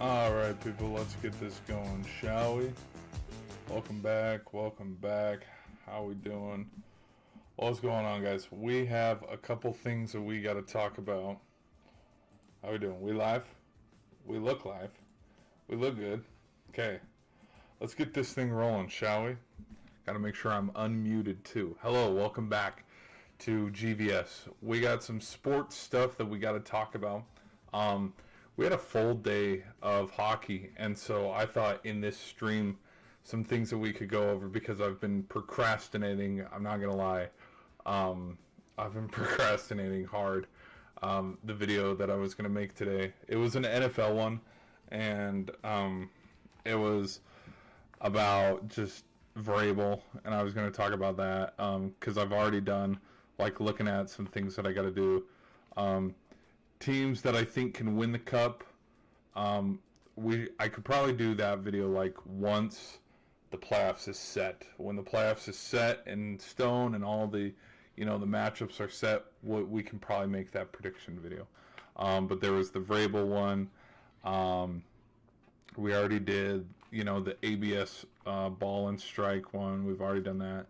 Alright people, let's get this going, shall we? Welcome back. How we doing? What's going on, guys? We have a couple things that we gotta talk about. How we doing? We live? We look live. We look good. Okay. Let's get this thing rolling, shall we? Gotta make sure I'm unmuted too. Hello, welcome back to GVS. We got some sports stuff that we gotta talk about. We had a full day of hockey, and so I thought in this stream some things that we could go over because I've been procrastinating. I'm not gonna lie, I've been procrastinating hard. The video that I was gonna make today, it was an NFL one, and it was about just variable, and I was gonna talk about that because I've already done like looking at some things that I got to do. Teams that I think can win the cup. I could probably do that video like once the playoffs is set. When the playoffs is set in stone and all the, the matchups are set, we can probably make that prediction video. But there was the Vrabel one. We already did, the ABS ball and strike one. We've already done that.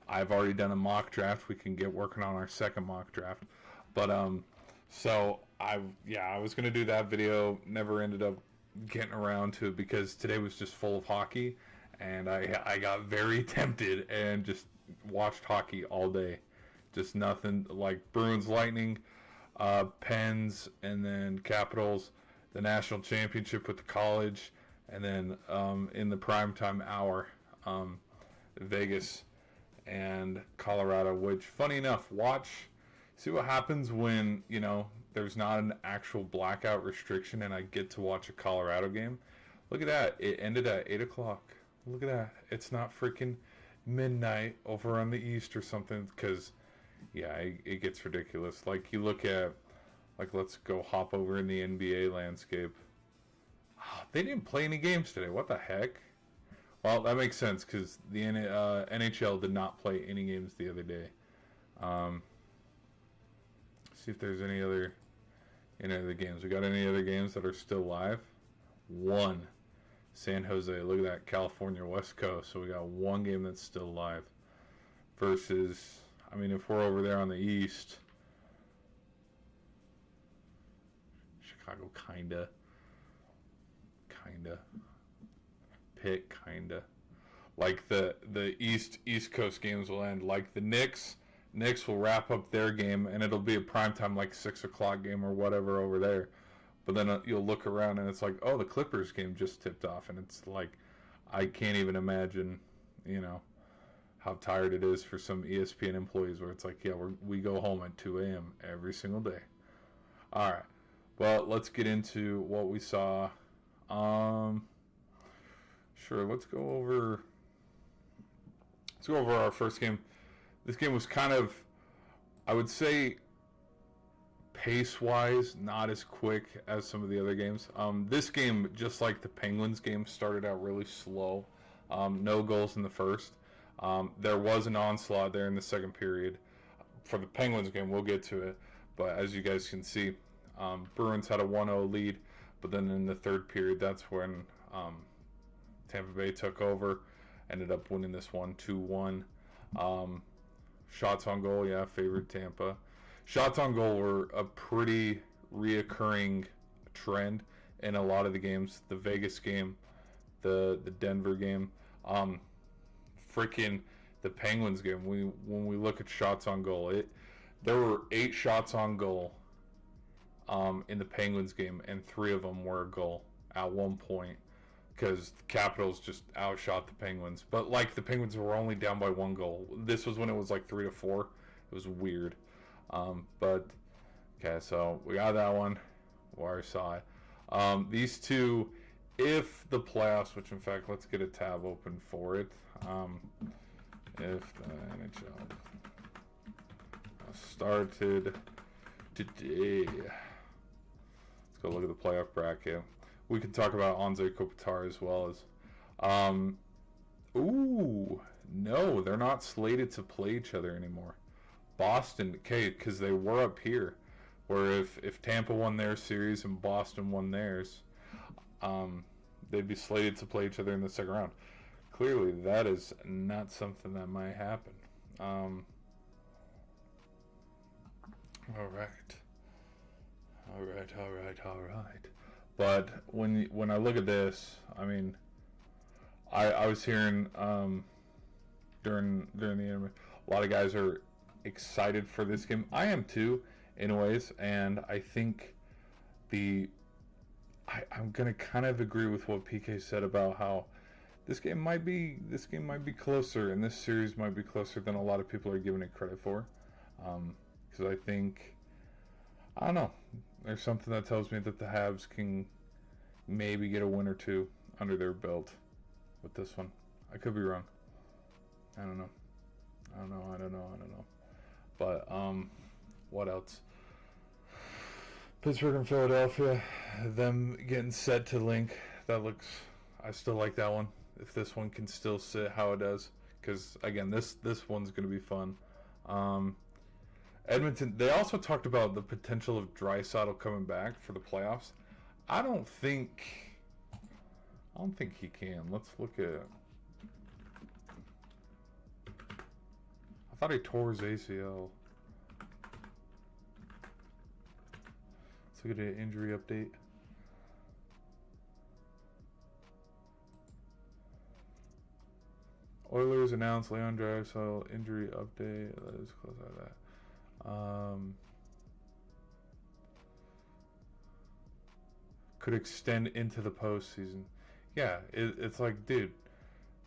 I've already done a mock draft. We can get working on our second mock draft. But so I was gonna do that video. Never ended up getting around to it because today was just full of hockey, and I got very tempted and just watched hockey all day. Just nothing like Bruins, Lightning, Pens, and then Capitals, the national championship with the college, and then in the primetime hour, Vegas and Colorado. Which, funny enough, see what happens when, there's not an actual blackout restriction and I get to watch a Colorado game. Look at that. It ended at 8 o'clock. Look at that. It's not freaking midnight over on the East or something because, it gets ridiculous. Like, you look at, let's go hop over in the NBA landscape. They didn't play any games today. What the heck? Well, that makes sense because the NHL did not play any games the other day. See if there's any other games. We got any other games that are still live? One. San Jose. Look at that. California West Coast. So we got one game that's still live. Versus, if we're over there on the East, Chicago kinda. Pitt kinda. Like the East Coast games will end. Like the Knicks will wrap up their game and it'll be a primetime like 6 o'clock game or whatever over there. But then you'll look around and it's like, oh, the Clippers game just tipped off, and it's like, I can't even imagine, how tired it is for some ESPN employees where it's like, we go home at 2 a.m. every single day. All right. Well, let's get into what we saw. Sure, let's go over our first game. This game was kind of, I would say, pace-wise, not as quick as some of the other games. This game, just like the Penguins game, started out really slow. No goals in the first. There was an onslaught there in the second period. For the Penguins game, we'll get to it. But as you guys can see, Bruins had a 1-0 lead. But then in the third period, that's when Tampa Bay took over. Ended up winning this one 2-1. Shots on goal, favored Tampa. Shots on goal were a pretty reoccurring trend in a lot of the games. The Vegas game, the Denver game, freaking the Penguins game. When we look at shots on goal, there were 8 shots on goal in the Penguins game, and 3 of them were a goal at one point. Because the Capitals just outshot the Penguins. But, the Penguins were only down by 1 goal. This was when it was, 3-4. It was weird. But, okay, so we got that one. We already saw it. These two, if the playoffs, which, in fact, let's get a tab open for it. If the NHL started today. Let's go look at the playoff bracket. We can talk about Anze Kopitar as well as. No, they're not slated to play each other anymore. Boston, okay, because they were up here. Where if Tampa won their series and Boston won theirs, they'd be slated to play each other in the second round. Clearly, that is not something that might happen. All right. But when I look at this, I mean, I was hearing during the interview, a lot of guys are excited for this game. I am too, in ways, and I think I'm gonna kind of agree with what PK said about how this game might be closer, and this series might be closer than a lot of people are giving it credit for. Because I think, I don't know, there's something that tells me that the Habs can maybe get a win or two under their belt with this one. I could be wrong. I don't know. But what else? Pittsburgh and Philadelphia, them getting set to link. That looks. I still like that one. If this one can still sit how it does, because again, this one's going to be fun. Edmonton. They also talked about the potential of Draisaitl coming back for the playoffs. I don't think he can. Let's look at. I thought he tore his ACL. Let's look at an injury update. Oilers announced Leon Draisaitl injury update. That is close like that. Could extend into the postseason. Yeah, it's like, dude,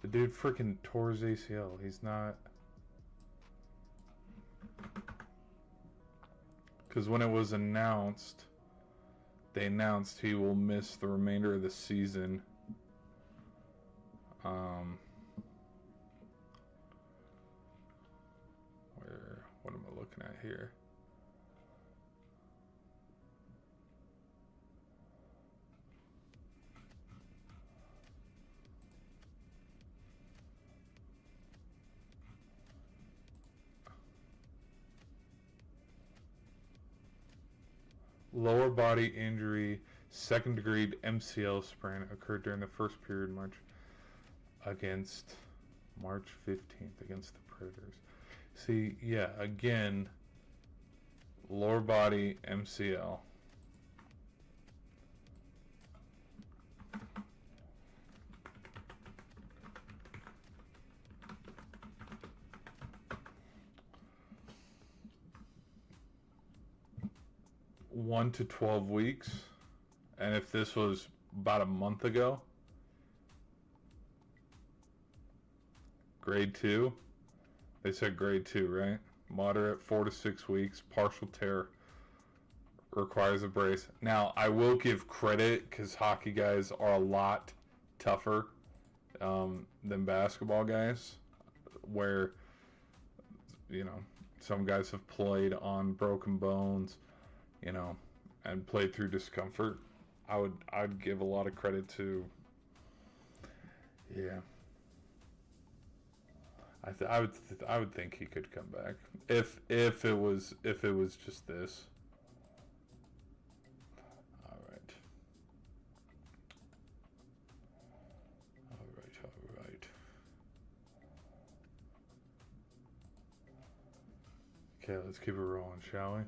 the dude freaking tore his ACL. He's not. Because when it was announced, they announced he will miss the remainder of the season. What am I looking at here? Lower body injury, second degree MCL sprain occurred during the first period against March 15th against the Predators. See, yeah, again, lower body MCL. One to 12 weeks, and if this was about a month ago, grade 2. They said grade 2, right? Moderate, 4 to 6 weeks. Partial tear, requires a brace. Now, I will give credit because hockey guys are a lot tougher than basketball guys, where, you know, some guys have played on broken bones, you know, and played through discomfort. I'd give a lot of credit to, yeah. I would think he could come back if it was just this. All right. Okay, let's keep it rolling, shall we?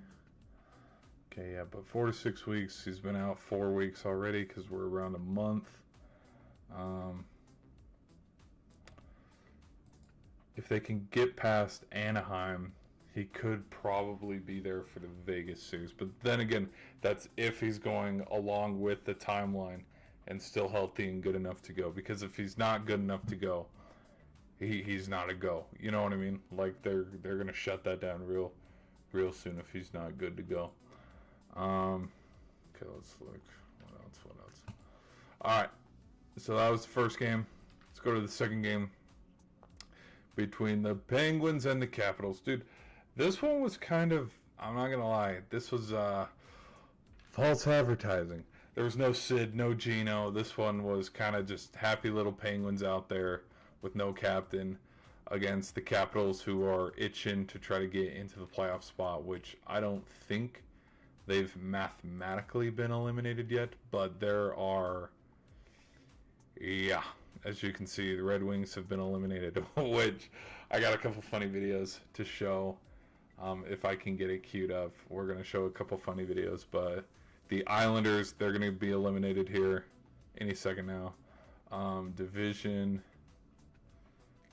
Okay, yeah, but 4 to 6 weeks. He's been out 4 weeks already because we're around a month. If they can get past Anaheim, he could probably be there for the Vegas series. But then again, that's if he's going along with the timeline and still healthy and good enough to go. Because if he's not good enough to go, he's not a go. You know what I mean? Like they're gonna shut that down real soon if he's not good to go. Okay, let's look. What else? All right. So that was the first game. Let's go to the second game between the Penguins and the Capitals. Dude, this one was kind of, I'm not going to lie, this was false advertising. There was no Sid, no Gino. This one was kind of just happy little Penguins out there with no captain against the Capitals, who are itching to try to get into the playoff spot, which I don't think they've mathematically been eliminated yet, but there are, yeah, as you can see, the Red Wings have been eliminated, which I got a couple funny videos to show. If I can get it queued up, we're going to show a couple funny videos, but the Islanders, they're going to be eliminated here any second now. Division,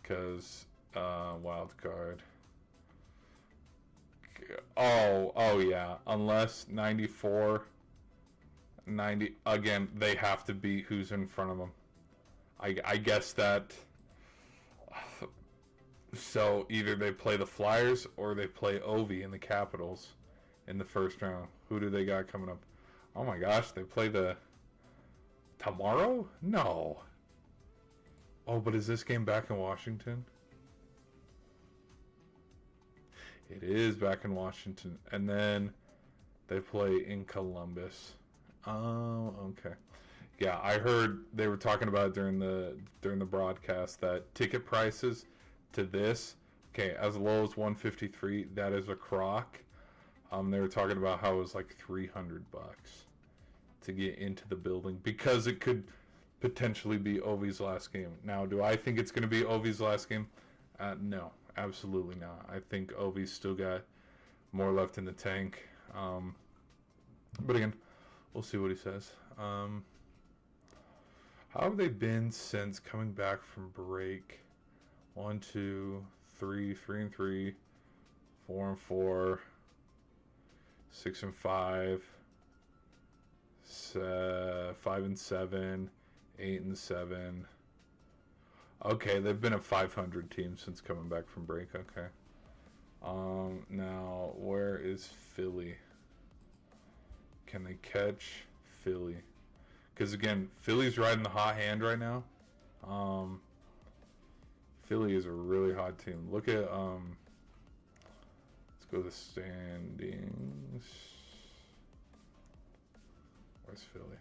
because wild card. Oh yeah, unless 94, 90, again, they have to beat who's in front of them. I guess that, so either they play the Flyers or they play Ovi in the Capitals in the first round. Who do they got coming up? Oh my gosh, they play the tomorrow? No. Oh, but is this game back in Washington? It is back in Washington. And then they play in Columbus. Oh, okay. Yeah, I heard they were talking about it during the broadcast that ticket prices to this, okay, as low as 153, that is a crock. They were talking about how it was like $300 to get into the building because it could potentially be Ovi's last game. Now, do I think it's going to be Ovi's last game? No, absolutely not. I think Ovi's still got more left in the tank. But again, we'll see what he says. How have they been since coming back from break? 1, 2, 3, 3-3, 4-4, 6-5, 5-7, 8-7. Okay, they've been a 500 team since coming back from break. Okay. Now where is Philly? Can they catch Philly? Because again, Philly's riding the hot hand right now. Philly is a really hot team. Look at let's go to the standings. Where's Philly?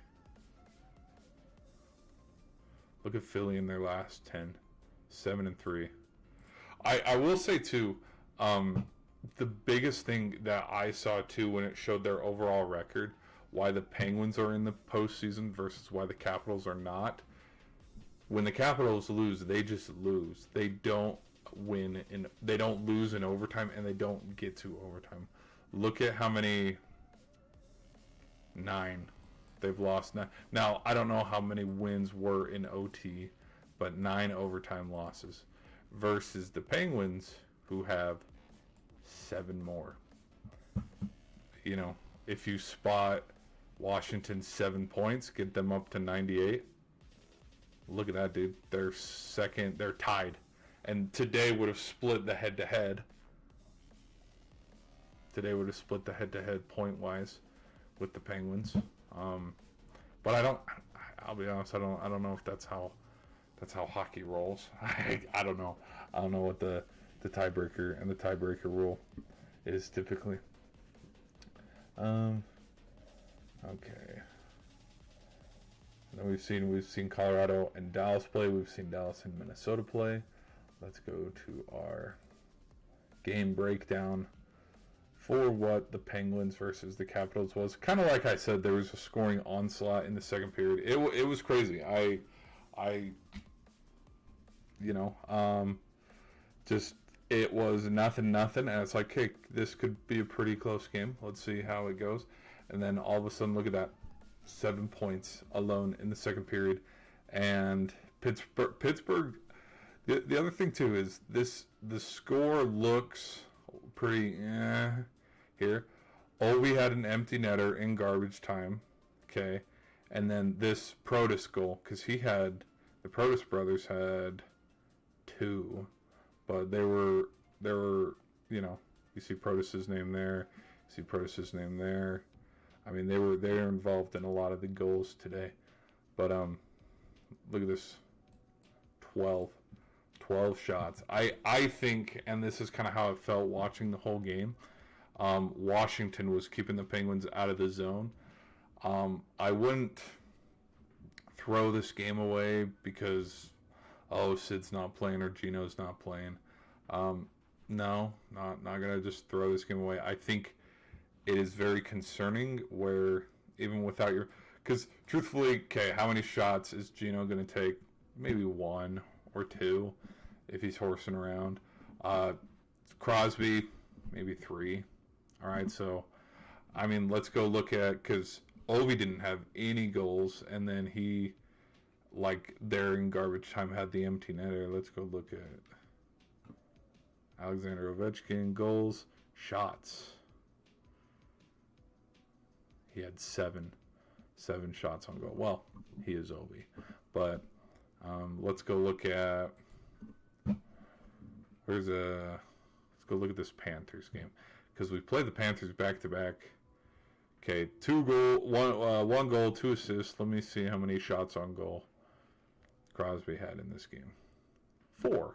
Look at Philly in their last 10, 7-3. I will say too, the biggest thing that I saw too when it showed their overall record, why the Penguins are in the postseason versus why the Capitals are not. When the Capitals lose, they just lose. They don't win, they don't lose in overtime, and they don't get to overtime. Look at how many 9 they've lost. Now I don't know how many wins were in OT, but 9 overtime losses versus the Penguins, who have 7 more. You know, if you spot Washington 7 points, get them up to 98. Look at that, dude. They're second. They're tied. And today would have split the head-to-head. Today would have split the head-to-head point-wise with the Penguins. But I'll be honest, I don't know if that's how hockey rolls. I don't know. I don't know what the tiebreaker and the tiebreaker rule is typically. Okay. Then we've seen Colorado and Dallas play. We've seen Dallas and Minnesota play. Let's go to our game breakdown for what the Penguins versus the Capitals was. Kind of like I said, there was a scoring onslaught in the second period. It was crazy. Just it was nothing, and it's like, hey, this could be a pretty close game. Let's see how it goes. And then all of a sudden, look at that. 7 points alone in the second period. And Pittsburgh, the other thing too is the score looks pretty here. We had an empty netter in garbage time, okay, and then this Protas goal, because the Protas brothers had 2, but they were you see Protas's name there, I mean, they were involved in a lot of the goals today. But look at this, 12 shots. I think, and this is kind of how it felt watching the whole game, Washington was keeping the Penguins out of the zone. I wouldn't throw this game away because, Sid's not playing or Gino's not playing. No, not going to just throw this game away. I think it is very concerning where even without your, because truthfully, okay, how many shots is Gino going to take? Maybe one or two if he's horsing around. Crosby, maybe three. All right, so I mean, let's go look at, because Ovi didn't have any goals, and then he, like, there in garbage time had the empty netter. Let's go look at Alexander Ovechkin goals, shots. He had seven shots on goal. Well, he is Ovi, but let's go look at let's go look at this Panthers game, because we played the Panthers back to back. Okay, one goal, 2 assists. Let me see how many shots on goal Crosby had in this game. 4.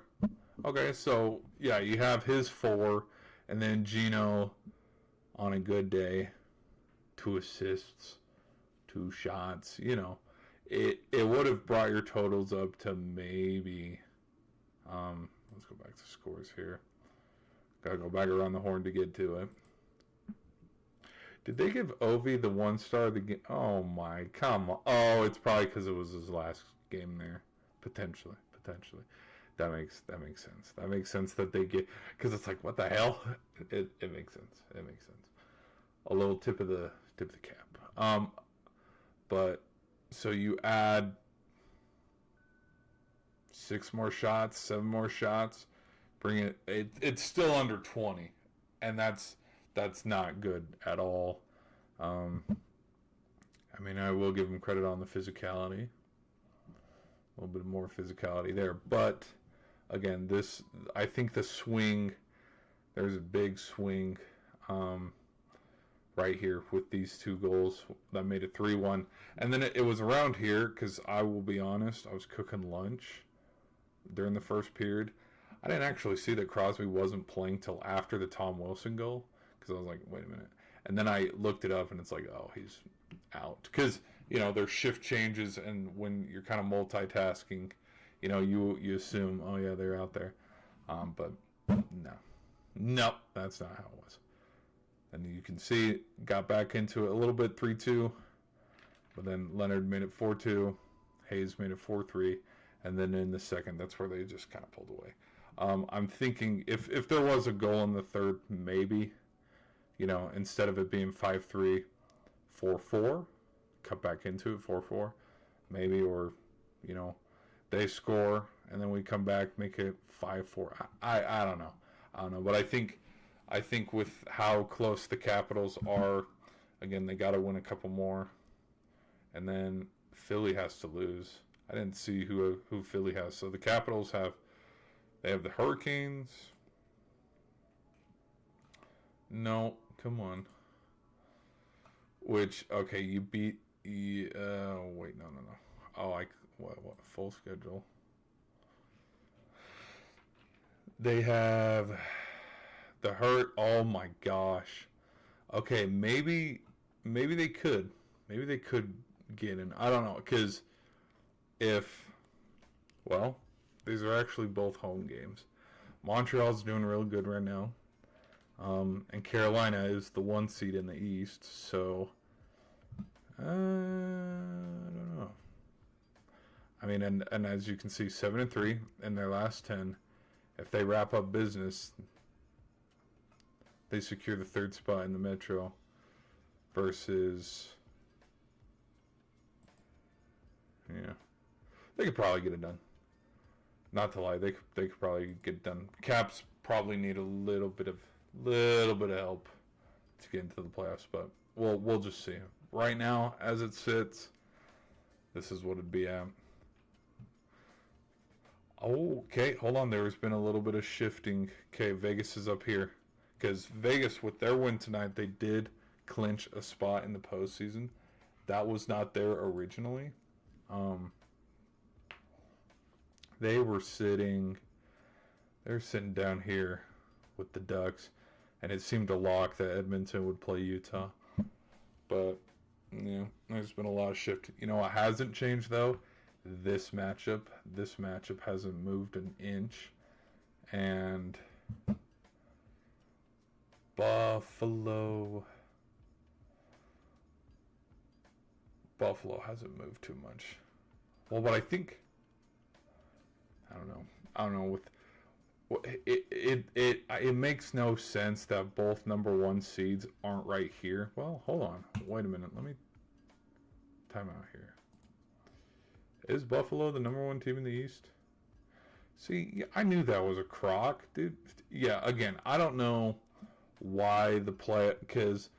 Okay, so yeah, you have his 4, and then Gino on a good day, 2 assists, 2 shots. You know, it would have brought your totals up to maybe. Let's go back to scores here. Gotta go back around the horn to get to it. Did they give Ovi the 1 star of the game? Oh my, come on. Oh, it's probably because it was his last game there. Potentially. That makes sense. That makes sense that they get, because it's like, what the hell? It makes sense. A little tip of the cap. But so you add 6 more shots, 7 more shots, bring it's still under 20, and that's not good at all. I mean, I will give him credit on the physicality. A little bit more physicality there. But, again, I think the swing, there's a big swing right here with these 2 goals that made it 3-1. And then it was around here, because I will be honest, I was cooking lunch during the first period. I didn't actually see that Crosby wasn't playing till after the Tom Wilson goal, because I was like, wait a minute. And then I looked it up, and it's like, oh, he's out. Because, you know, there's shift changes, and when you're kind of multitasking, you know, you assume, oh, yeah, they're out there. But no, that's not how it was. And you can see, got back into it a little bit, 3-2. But then Leonard made it 4-2. Hayes made it 4-3. And then in the second, that's where they just kind of pulled away. I'm thinking if there was a goal in the third, maybe, you know, instead of it being 5-3, 4-4, cut back into it 4-4, maybe, or, you know, they score and then we come back, make it 5-4. I don't know, but I think with how close the Capitals are, again, they got to win a couple more, and then Philly has to lose. I didn't see who Philly has. So the Capitals have the Hurricanes. No, come on. Which, okay, you beat. Wait, no. Oh, what full schedule? They have the Hurt. Oh my gosh. Okay, maybe they could. Maybe they could get in. I don't know, because these are actually both home games. Montreal's doing real good right now. And Carolina is the 1 seed in the East, so I don't know. I mean, and as you can see, 7-3 in their last 10. If they wrap up business, they secure the 3rd spot in the Metro versus, yeah, they could probably get it done. Not to lie, they could probably get it done. Caps probably need a little bit of help to get into the playoffs, but we'll just see. Right now, as it sits, this is what it'd be at. Okay, hold on. There's been a little bit of shifting. Okay, Vegas is up here, because Vegas, with their win tonight, they did clinch a spot in the postseason. That was not there originally. They're sitting down here with the Ducks, and it seemed a lock that Edmonton would play Utah. But, yeah, there's been a lot of shift. You know what hasn't changed, though? This matchup hasn't moved an inch. And Buffalo. Buffalo hasn't moved too much. Well, but I think I don't know. I don't know. It makes no sense that both number 1 seeds aren't right here. Well, hold on. Wait a minute. Let me time out here. Is Buffalo the number 1 team in the East? See, I knew that was a crock, dude. Yeah, again, I don't know why the play, because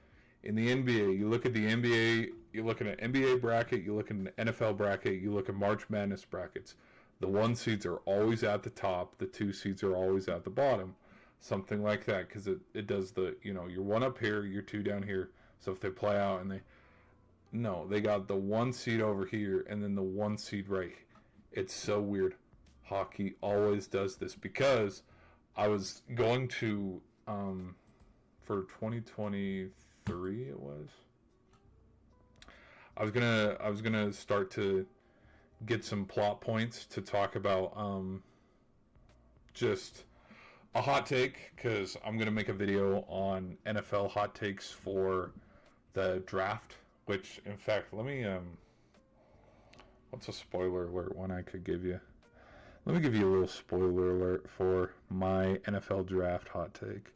in the NBA, you look at the NBA, you look at an NBA bracket, you look at an NFL bracket, you look at March Madness brackets. The 1 seeds are always at the top, the 2 seeds are always at the bottom. Something like that, because it does the, you're 1 up here, you're 2 down here. So if they play out and they got the 1 seed over here and then the 1 seed right. It's so weird. Hockey always does this, because I was going to, for 2023 it was, I was gonna start to get some plot points to talk about just a hot take, because I'm gonna make a video on NFL hot takes for the draft, which in fact, let me what's a spoiler alert one I could give you? Let me give you a little spoiler alert for my NFL draft hot take.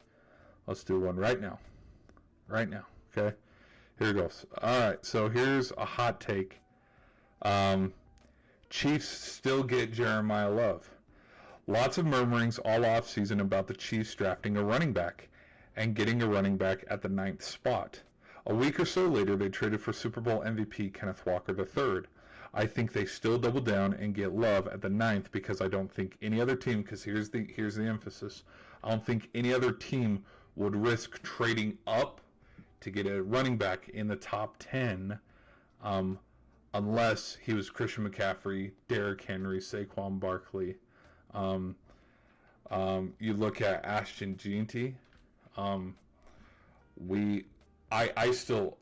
Let's do one right now. Okay, here it goes. Alright, so here's a hot take. Chiefs still get Jeremiah Love. Lots of murmurings all offseason about the Chiefs drafting a running back and getting a running back at the 9th spot. A week or so later, they traded for Super Bowl MVP Kenneth Walker III. I think they still double down and get Love at the 9th, because I don't think any other team, because here's the emphasis, I don't think any other team would risk trading up to get a running back in the top 10 unless he was Christian McCaffrey, Derrick Henry, Saquon Barkley. You look at Ashton Jeanty. I still,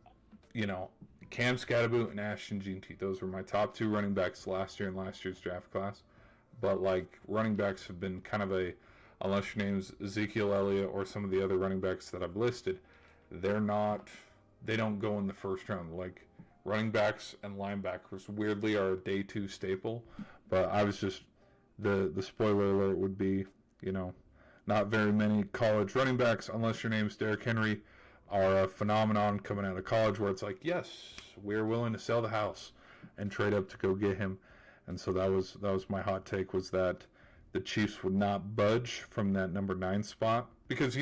Cam Scatterboot and Ashton Jeanty, those were my top 2 running backs last year in last year's draft class. But running backs have been kind of unless your name's Ezekiel Elliott or some of the other running backs that I've listed, they don't go in the first round. Running backs and linebackers weirdly are a day 2 staple. But I was just, the spoiler alert would be, not very many college running backs, unless your name's Derrick Henry, are a phenomenon coming out of college where it's yes, we're willing to sell the house and trade up to go get him. And so that was my hot take, was that the Chiefs would not budge from that number 9 spot, because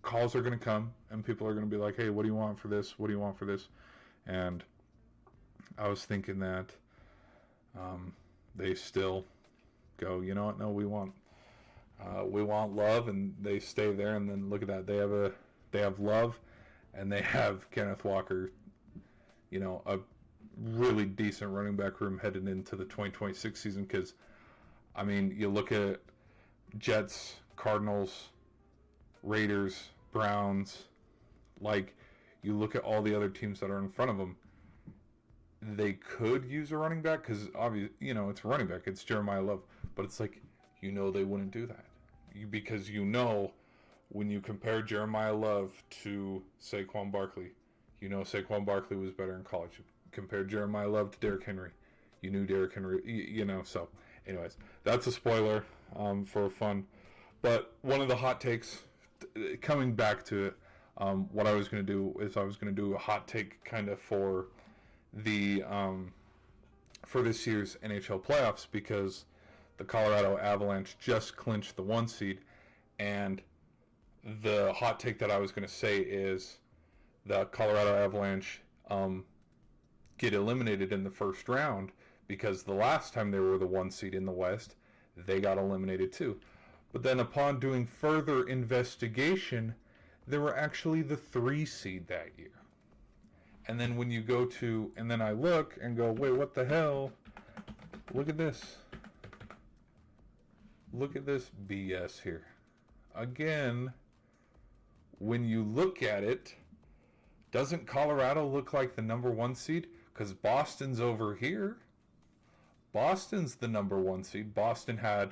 calls are going to come and people are going to be like, hey, what do you want for this? What do you want for this? And I was thinking that they still go, you know what? No, we want Love, and they stay there. And then look at that, they have Love, and they have Kenneth Walker, a really decent running back room headed into the 2026 season. Because, you look at Jets, Cardinals, Raiders, Browns, you look at all the other teams that are in front of them, they could use a running back, because obviously, it's a running back, it's Jeremiah Love, but it's they wouldn't do that. Because when you compare Jeremiah Love to Saquon Barkley, Saquon Barkley was better in college. You compare Jeremiah Love to Derrick Henry, you knew Derrick Henry, so anyways, that's a spoiler for fun. But one of the hot takes, coming back to it, what I was going to do is I was going to do a hot take kind of for the for this year's NHL playoffs, because the Colorado Avalanche just clinched the 1 seed, and the hot take that I was going to say is the Colorado Avalanche get eliminated in the first round, because the last time they were the 1 seed in the West, they got eliminated too. But then upon doing further investigation, they were actually the 3 seed that year. And then when you go to, and then I look and go, wait, what the hell? Look at this. Look at this BS here. Again, when you look at it, doesn't Colorado look like the number 1 seed? Because Boston's over here. Boston's the number 1 seed. Boston had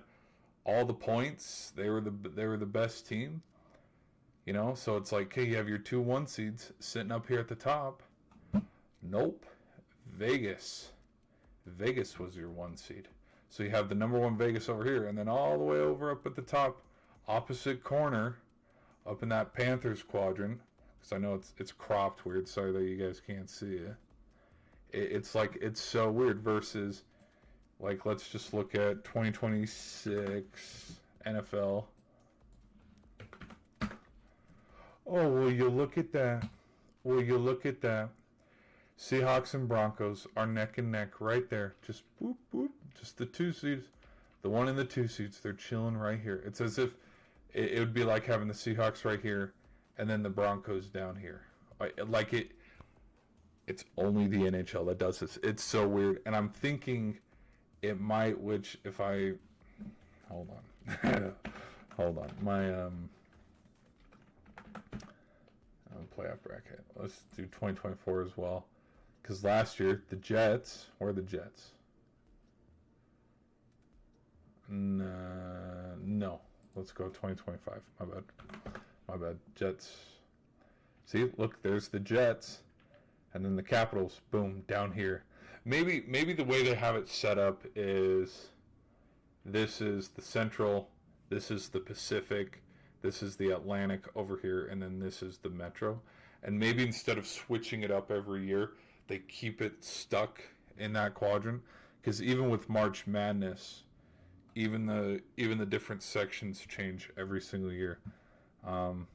all the points. They were the best team. So it's okay, you have your 2 1 seeds sitting up here at the top. Nope. Vegas. Vegas was your 1 seed. So you have the number 1 Vegas over here, and then all the way over up at the top, opposite corner, up in that Panthers quadrant, because I know it's cropped weird. Sorry that you guys can't see it. It's like, it's so weird versus, like, let's just look at 2026 NFL. Oh, will you look at that? Will you look at that? Seahawks and Broncos are neck and neck right there. Just boop, boop. Just the 2 seeds. The 1 and the 2 seeds. They're chilling right here. It's as if it would be like having the Seahawks right here and then the Broncos down here. Like it's only the NHL that does this. It's so weird. And I'm thinking it might, which if I... Hold on. Hold on. My... playoff bracket. Let's do 2024 as well. Because last year, the Jets... Where are the Jets? No. Let's go 2025. My bad. My bad. Jets. See? Look, there's the Jets. And then the Capitals. Boom. Down here. Maybe the way they have it set up is... This is the Central. This is the Pacific. This is the Atlantic over here, and then this is the Metro. And maybe instead of switching it up every year, they keep it stuck in that quadrant. Because even with March Madness, even the different sections change every single year. I don't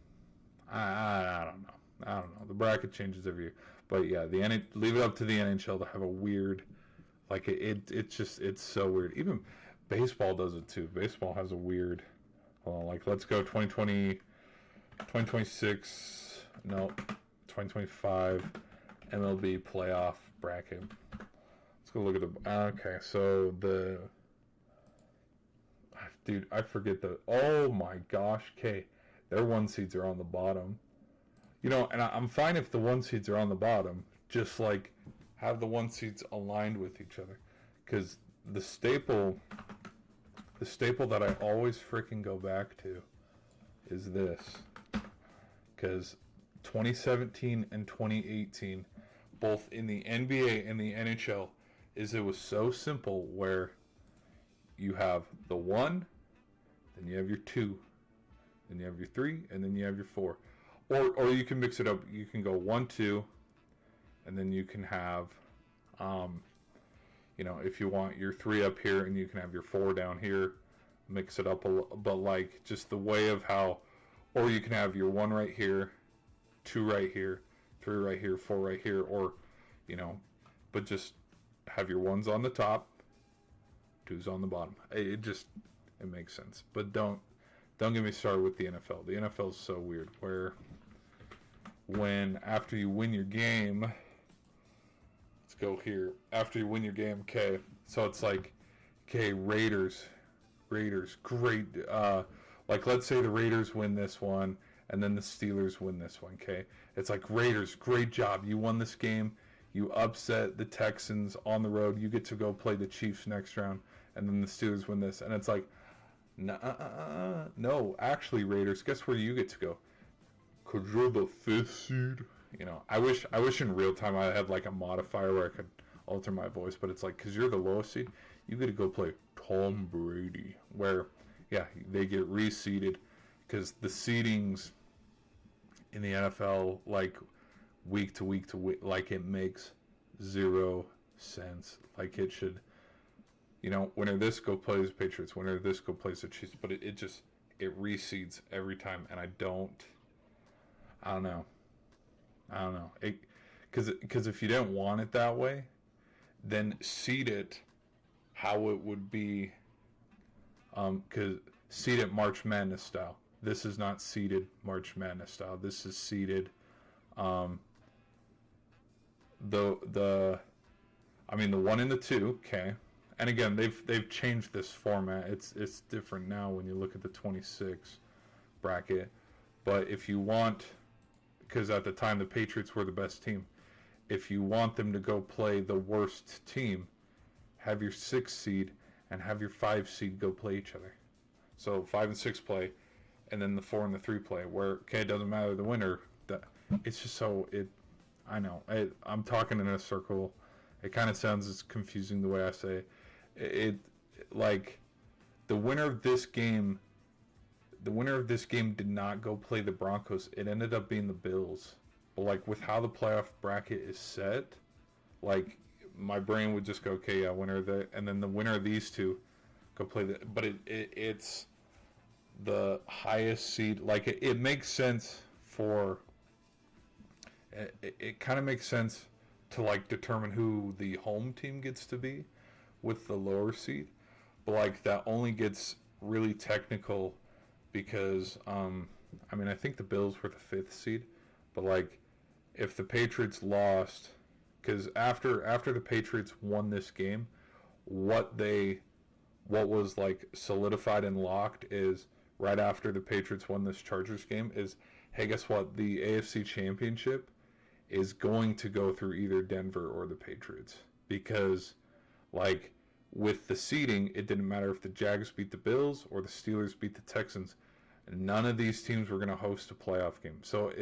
know. I don't know. The bracket changes every year. But yeah, leave it up to the NHL to have a weird, like it's so weird. Even baseball does it too. Baseball has a weird. Like, let's go 2020, 2026, no, 2025 MLB playoff bracket. Let's go look at the, okay, so dude, I forget oh my gosh, okay, their 1 seeds are on the bottom. You know, and I'm fine if the 1 seeds are on the bottom, just like have the 1 seeds aligned with each other. Because the staple that I always freaking go back to is this. Because 2017 and 2018, both in the NBA and the NHL, it was so simple where you have the 1, then you have your 2, then you have your 3, and then you have your 4. Or you can mix it up. You can go 1, 2, and then you can have, you know, if you want your 3 up here and you can have your 4 down here, mix it up a little, but like just the way of how, or you can have your 1 right here, 2 right here, 3 right here, 4 right here, or, you know, but just have your 1s on the top, 2s on the bottom. It makes sense. But don't get me started with the NFL. The NFL is so weird where when after you win your game, let's go here. After you win your game, okay, so it's like, okay, Raiders, great. Like, let's say the Raiders win this one, and then the Steelers win this one, okay? It's like, Raiders, great job. You won this game. You upset the Texans on the road. You get to go play the Chiefs next round, and then the Steelers win this. And it's like, no, actually, Raiders, guess where you get to go? Because you're the 5th seed. You know, I wish in real time I had like a modifier where I could alter my voice, but it's like, because you're the lowest seed, you get to go play Tom Brady, where, yeah, they get reseeded, because the seedings in the NFL, like, week to week to week, like, it makes 0 sense. Like, it should, you know, winner this, go play the Patriots, winner this, go play the Chiefs, but it reseeds every time, and I don't know. Because if you didn't want it that way, then seed it how it would be, because seed it March Madness style. This is not seeded March Madness style. This is seeded, the 1 and the 2, okay. And again, they've changed this format. It's different now when you look at the 26 bracket. But if you want, because at the time the Patriots were the best team, if you want them to go play the worst team, have your 6 seed and have your 5 seed go play each other. So 5 and 6 play, and then the 4 and the 3 play. Where, okay, it doesn't matter the winner. It's just so, I know. I'm talking in a circle, It kind of sounds as confusing the way I say it. It like the winner of this game. The winner of this game did not go play the Broncos. It ended up being the Bills. But like with how the playoff bracket is set, like my brain would just go, okay, yeah, winner of the, and then the winner of these two go play the. But it's the highest seed. Like it makes sense for. It kind of makes sense to like determine who the home team gets to be with the lower seed, but like that only gets really technical because I mean I think the Bills were the 5th seed, but like if the Patriots lost, because after the Patriots won this game, what was like solidified and locked is right after the Patriots won this Chargers game is, hey, guess what? The AFC Championship is going to go through either Denver or the Patriots, because like with the seeding, it didn't matter if the Jags beat the Bills or the Steelers beat the Texans. None of these teams were going to host a playoff game. So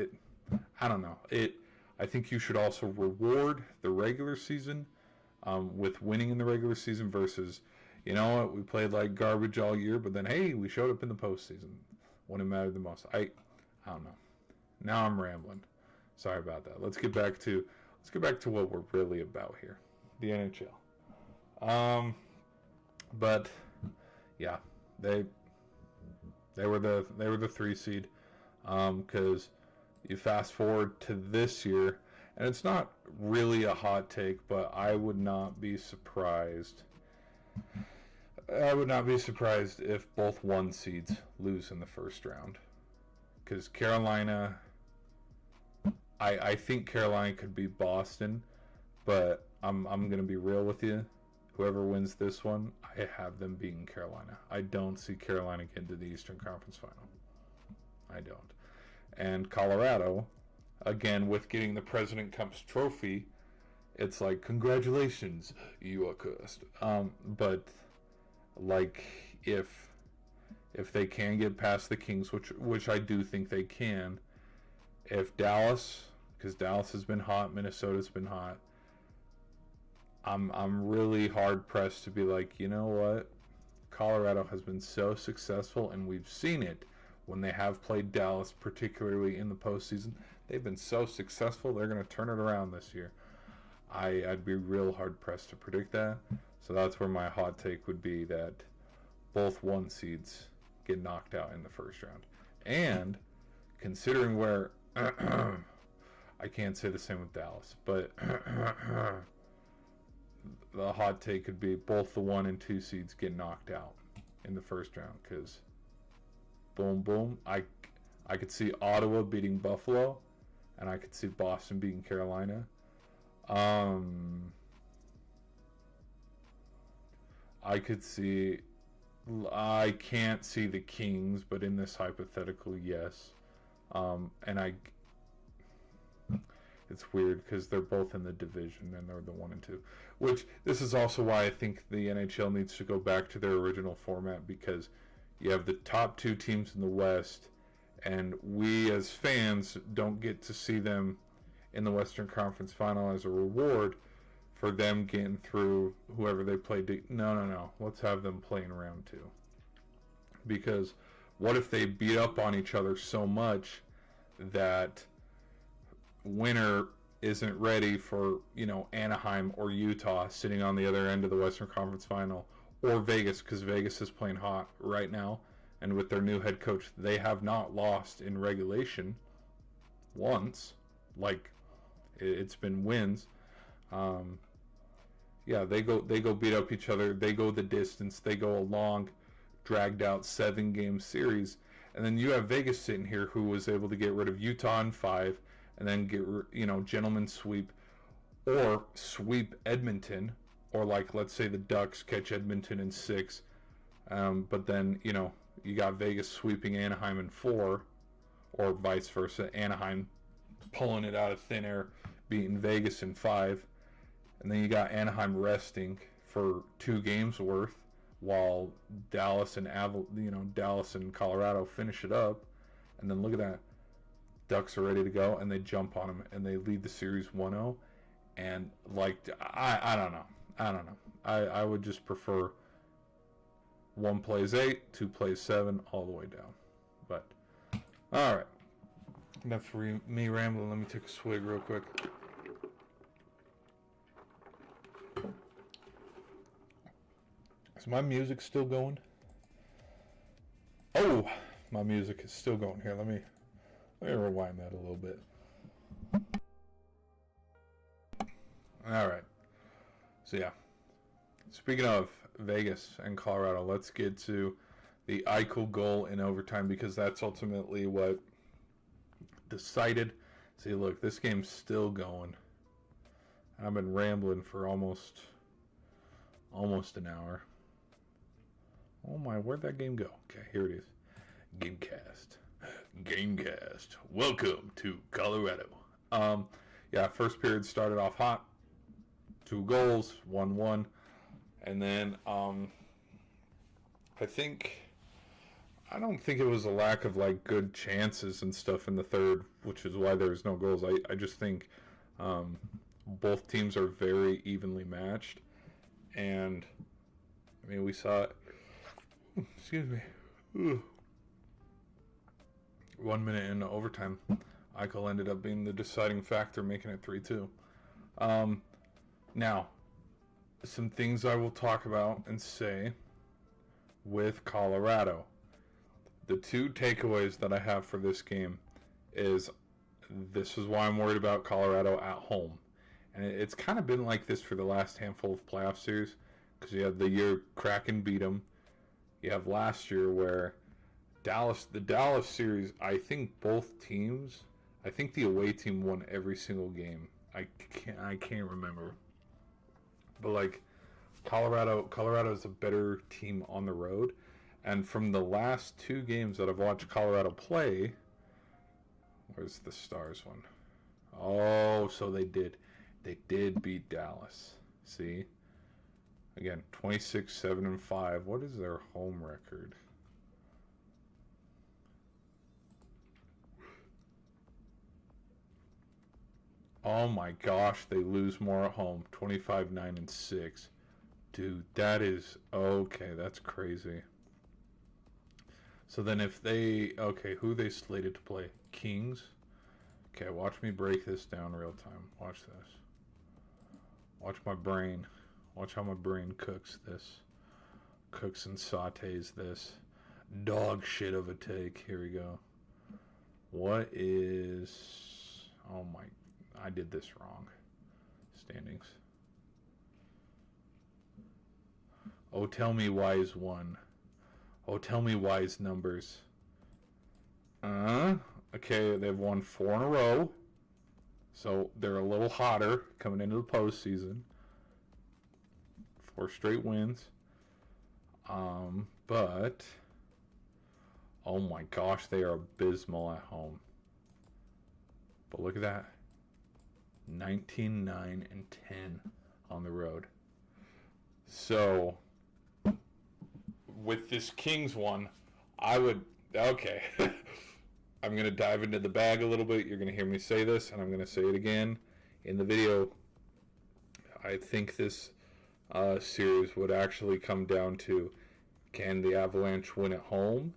I don't know. I think you should also reward the regular season with winning in the regular season versus, you know what, we played like garbage all year, but then hey, we showed up in the postseason when it mattered the most. I don't know. Now I'm rambling. Sorry about that. Let's get back to what we're really about here, the NHL. But yeah, they were the 3 seed. Because you fast forward to this year, and it's not really a hot take, but I would not be surprised. I would not be surprised if both 1 seeds lose in the first round, because Carolina. I think Carolina could beat Boston, but I'm going to be real with you. Whoever wins this one, I have them beating Carolina. I don't see Carolina getting to the Eastern Conference Final. I don't. And Colorado, again, with getting the President Cups trophy, it's like, congratulations, you are cursed. But like if they can get past the Kings, which I do think they can, if Dallas, because Dallas has been hot, Minnesota's been hot, I'm really hard pressed to be like, you know what? Colorado has been so successful, and we've seen it when they have played Dallas, particularly in the postseason. They've been so successful, they're going to turn it around this year. I'd be real hard pressed to predict that. So that's where my hot take would be, that both 1 seeds get knocked out in the first round. And considering where I can't say the same with Dallas, but the hot take could be both the 1 and 2 seeds get knocked out in the first round, because boom, boom, I could see Ottawa beating Buffalo, and I could see Boston beating Carolina. I can't see the Kings, but in this hypothetical, yes. And it's weird because they're both in the division and they're the 1 and 2. Which, this is also why I think the NHL needs to go back to their original format, because you have the top 2 teams in the West, and we as fans don't get to see them in the Western Conference Final as a reward for them getting through whoever they play. No. Let's have them play in round 2. Because what if they beat up on each other so much that winner isn't ready for, Anaheim or Utah sitting on the other end of the Western Conference Final, or Vegas, because Vegas is playing hot right now, and with their new head coach, they have not lost in regulation once. Like, it's been wins. They go beat up each other. They go the distance. They go a long, dragged out 7-game series, and then you have Vegas sitting here, who was able to get rid of Utah in 5, and then get gentleman sweep, or sweep Edmonton, or like, let's say the Ducks catch Edmonton in 6, but then you got Vegas sweeping Anaheim in 4, or vice versa, Anaheim pulling it out of thin air, beating Vegas in 5, and then you got Anaheim resting for 2 games worth, while Dallas and Colorado finish it up, and then look at that, Ducks are ready to go, and they jump on them, and they lead the series 1-0, And like I don't know. I would just prefer one plays 8, two plays 7, all the way down. But all right, enough for me rambling. Let me take a swig real quick. Is my music still going? Oh, my music is still going. Here, let me rewind that a little bit. All right. So yeah, speaking of Vegas and Colorado, let's get to the Eichel goal in overtime, because that's ultimately what decided. See, look, this game's still going. I've been rambling for almost an hour. Oh my, where'd that game go? Okay, here it is. Gamecast. Welcome to Colorado. Yeah, first period started off hot. 2 goals, 1-1. And then I don't think it was a lack of like good chances and stuff in the third, which is why there's no goals. I just think both teams are very evenly matched. And I mean, we saw it. Excuse me. Ugh. 1 minute into overtime, Eichel ended up being the deciding factor, making it 3-2. Now, some things I will talk about and say with Colorado. The 2 takeaways that I have for this game is this is why I'm worried about Colorado at home. And it's kind of been like this for the last handful of playoff series, because you have the year Kraken beat them. You have last year where the Dallas series, I think both teams, I think the away team won every single game. I can't remember. But like Colorado is a better team on the road. And from the last 2 games that I've watched Colorado play, where's the Stars one? Oh, so they did beat Dallas. See? Again, 26-7-5. What is their home record? Oh my gosh, they lose more at home. 25-9-6. Dude, that is okay. That's crazy. So then if they who they slated to play? Kings. Okay, watch me break this down real time. Watch this. Watch my brain. Watch how my brain cooks this. Cooks and sautés this. Dog shit of a take. Here we go. What is... Oh my... I did this wrong. Standings. Oh, tell me wise one. Oh, tell me wise numbers. Okay, they've won 4 in a row. So they're a little hotter coming into the postseason. 4 straight wins. But oh my gosh, they are abysmal at home. But look at that. 19-9-10 on the road. So with this Kings one, I would okay. I'm going to dive into the bag a little bit. You're going to hear me say this, and I'm going to say it again in the video. I think this series would actually come down to, can the Avalanche win at home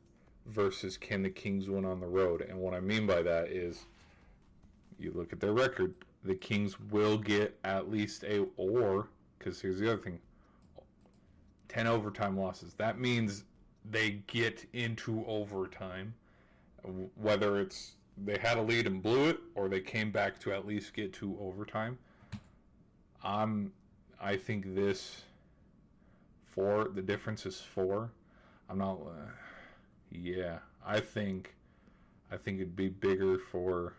versus can the Kings win on the road? And what I mean by that is, you look at their record, the Kings will get at least because here's the other thing, 10 overtime losses. That means they get into overtime, whether it's they had a lead and blew it, or they came back to at least get to overtime. I think this 4, the difference is 4. I'm not. Yeah, I think it'd be bigger for.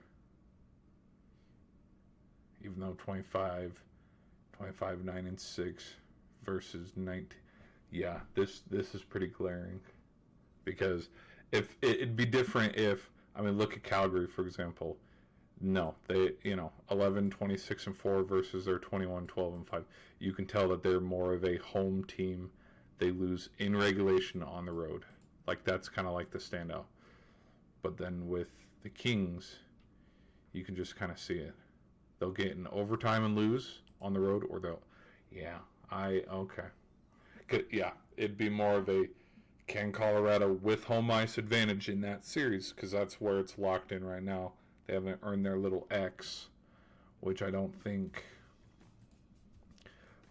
Even though 25-9-6 versus 19. Yeah, this is pretty glaring, because if it'd be different if, I mean, look at Calgary for example. No, they 11-26-4 versus their 21-12-5. You can tell that they're more of a home team. They lose in regulation on the road. Like, that's kind of like the standout. But then with the Kings, you can just kind of see it. They'll get in overtime and lose on the road, or they'll, yeah, okay. Yeah, it'd be more of a can Colorado with home ice advantage in that series, because that's where it's locked in right now. They haven't earned their little X, which I don't think.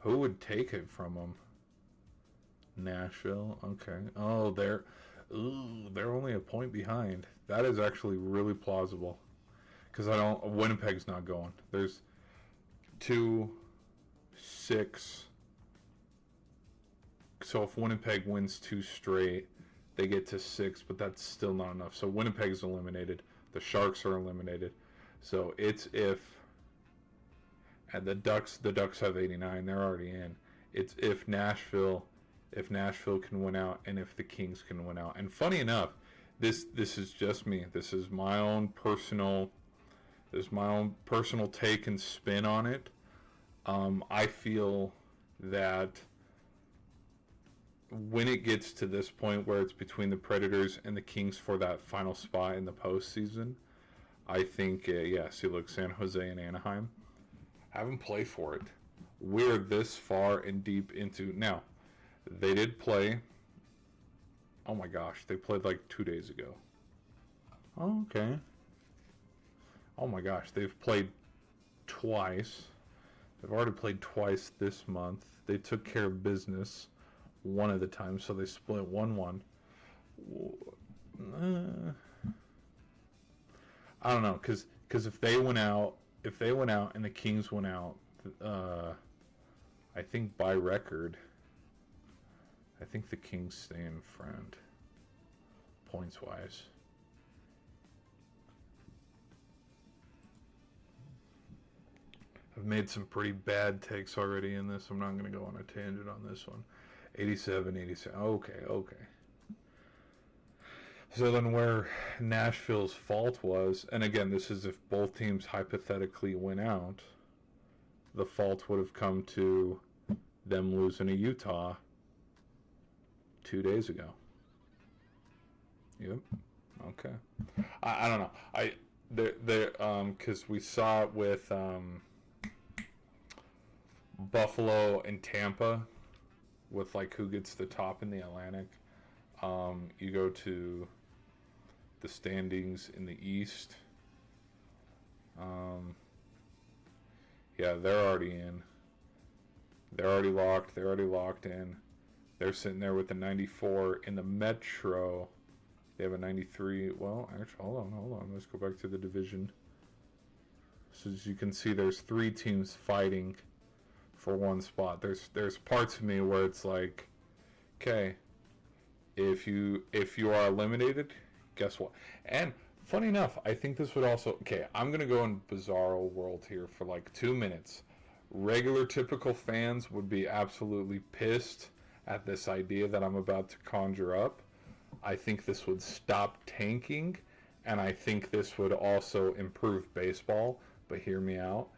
Who would take it from them? Nashville. Okay. Oh, they're only a point behind. That is actually really plausible. Because Winnipeg's not going. There's 2, 6. So if Winnipeg wins 2 straight, they get to 6, but that's still not enough. So Winnipeg's eliminated. The Sharks are eliminated. So it's if, and the Ducks have 89. They're already in. It's if Nashville can win out, and if the Kings can win out. And funny enough, this is just me. This is my own personal take and spin on it. I feel that when it gets to this point where it's between the Predators and the Kings for that final spot in the postseason, I think, see, look, San Jose and Anaheim, have them play for it. We're this far and deep into, now, they did play, oh my gosh, they played like 2 days ago. Oh, okay. Oh my gosh, they've played twice. They've already played twice this month. They took care of business one at a time, so they split 1-1. I don't know, because if they went out and the Kings went out, I think by record, I think the Kings stay in front, points wise. I've made some pretty bad takes already in this. I'm not going to go on a tangent on this one. 87. Okay. So then where Nashville's fault was, and again, this is if both teams hypothetically went out, the fault would have come to them losing to Utah 2 days ago. Yep. Okay. I don't know. Because we saw it with Buffalo and Tampa, with like who gets the top in the Atlantic. You go to the standings in the East. Yeah, they're already in. They're already locked. They're already locked in. They're sitting there with the 94 in the Metro. They have a 93. Well, actually, hold on. Let's go back to the division. So as you can see, there's 3 teams fighting for one spot. There's parts of me where it's like, okay, if you are eliminated, guess what? And funny enough, I think this would also, okay, I'm gonna go in bizarro world here for like 2 minutes. Regular typical fans would be absolutely pissed at this idea that I'm about to conjure up. I think this would stop tanking, and I think this would also improve baseball. But hear me out,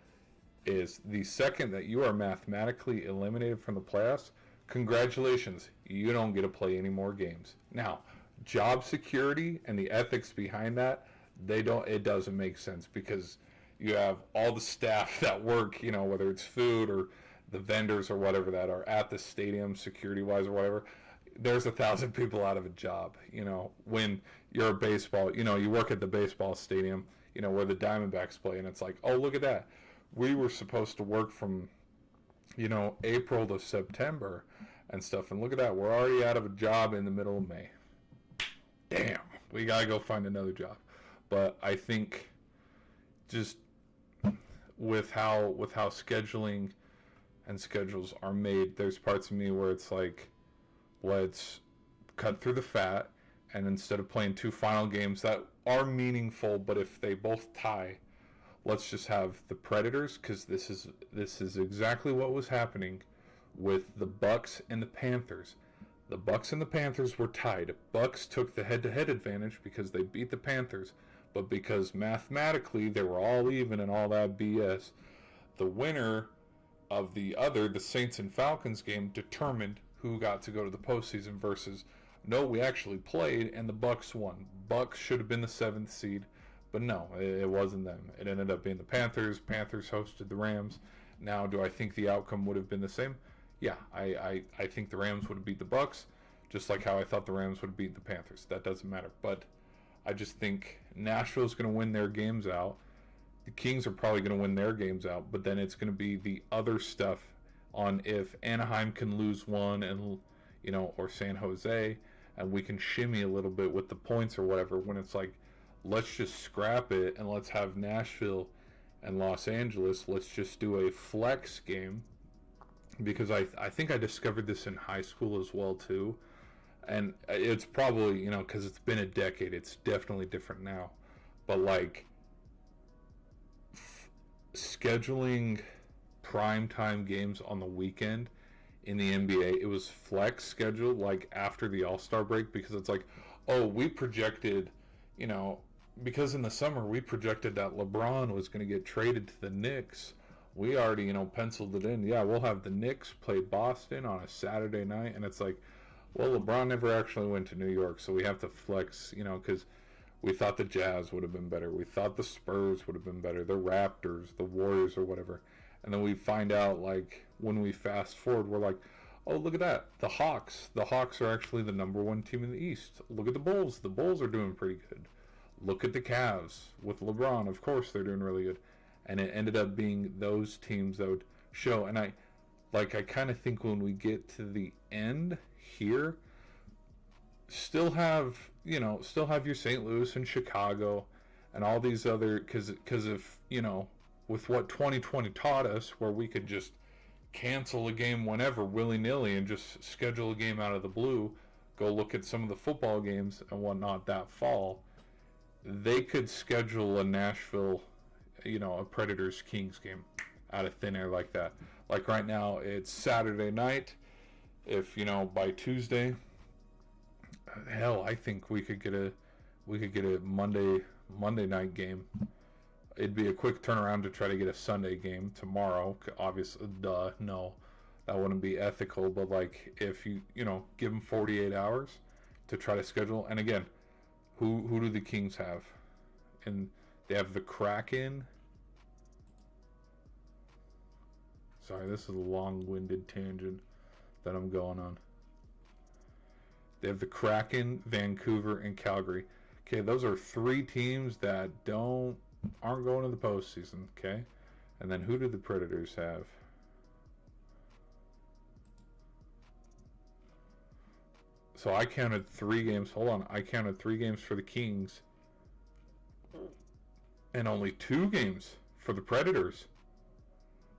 is the second that you are mathematically eliminated from the playoffs, congratulations, you don't get to play any more games. Now, job security and the ethics behind that, it doesn't make sense, because you have all the staff that work, whether it's food or the vendors or whatever that are at the stadium security wise or whatever. There's 1,000 people out of a job, when you're a baseball, you work at the baseball stadium, where the Diamondbacks play, and it's like, oh, look at that. We were supposed to work from, April to September and stuff, and look at that. We're already out of a job in the middle of May. Damn, we got to go find another job. But I think just with how scheduling and schedules are made, there's parts of me where it's like, let's cut through the fat, and instead of playing 2 final games that are meaningful, but if they both tie, let's just have the Predators, because this is exactly what was happening with the Bucks and the Panthers. The Bucks and the Panthers were tied. Bucks took the head-to-head advantage because they beat the Panthers, but because mathematically they were all even and all that BS, the winner of the Saints and Falcons game determined who got to go to the postseason versus, no, we actually played and the Bucks won. Bucks should have been the 7th seed. But no, it wasn't them. It ended up being the Panthers. Panthers hosted the Rams. Now, do I think the outcome would have been the same? Yeah, I think the Rams would have beat the Bucks, just like how I thought the Rams would beat the Panthers. That doesn't matter. But I just think Nashville's going to win their games out. The Kings are probably going to win their games out, but then it's going to be the other stuff on if Anaheim can lose one and, or San Jose, and we can shimmy a little bit with the points or whatever, when it's like, let's just scrap it and let's have Nashville and Los Angeles. Let's just do a flex game, because I think I discovered this in high school as well too, and it's probably, because it's been a decade, it's definitely different now, but like scheduling primetime games on the weekend in the NBA, it was flex scheduled like after the All-Star break, because it's like, oh, we projected, because in the summer we projected that LeBron was going to get traded to the Knicks. We already, penciled it in. Yeah, we'll have the Knicks play Boston on a Saturday night, and it's like, well, LeBron never actually went to New York, so we have to flex, because we thought the Jazz would have been better. We thought the Spurs would have been better. The Raptors, the Warriors, or whatever. And then we find out, like, when we fast forward, we're like, oh, look at that. The Hawks. The Hawks are actually the number one team in the East. Look at the Bulls. The Bulls are doing pretty good. Look at the Cavs. With LeBron, of course, they're doing really good. And it ended up being those teams that would show. And I kind of think when we get to the end here, still have your St. Louis and Chicago and all these other, because if, with what 2020 taught us, where we could just cancel a game whenever, willy-nilly, and just schedule a game out of the blue, go look at some of the football games and whatnot that fall, they could schedule a Nashville, a Predators-Kings game out of thin air like that. Like right now, it's Saturday night. If, by Tuesday, hell, I think we could get a Monday night game. It'd be a quick turnaround to try to get a Sunday game tomorrow. Obviously, no, that wouldn't be ethical. But like, if you give them 48 hours to try to schedule, and again, who do the Kings have? And they have the Kraken. Sorry, this is a long-winded tangent that I'm going on. They have the Kraken, Vancouver, and Calgary. Okay, those are three teams that aren't going to the postseason. Okay, and then who do the Predators have? So I counted 3 games. Hold on, I counted 3 games for the Kings, and only 2 games for the Predators.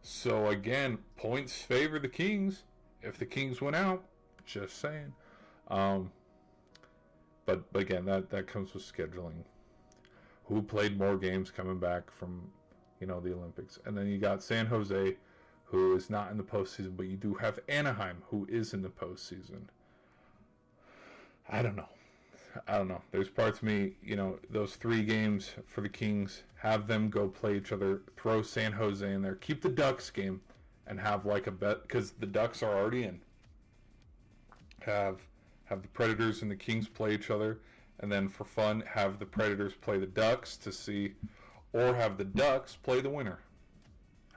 So again, points favor the Kings if the Kings win out. Just saying. But again, that comes with scheduling. Who played more games coming back from, the Olympics? And then you got San Jose, who is not in the postseason, but you do have Anaheim, who is in the postseason. I don't know. There's parts of me, those 3 games for the Kings, have them go play each other, throw San Jose in there, keep the Ducks game, and have like a bet, because the Ducks are already in. Have the Predators and the Kings play each other, and then for fun, have the Predators play the Ducks to see, or have the Ducks play the winner.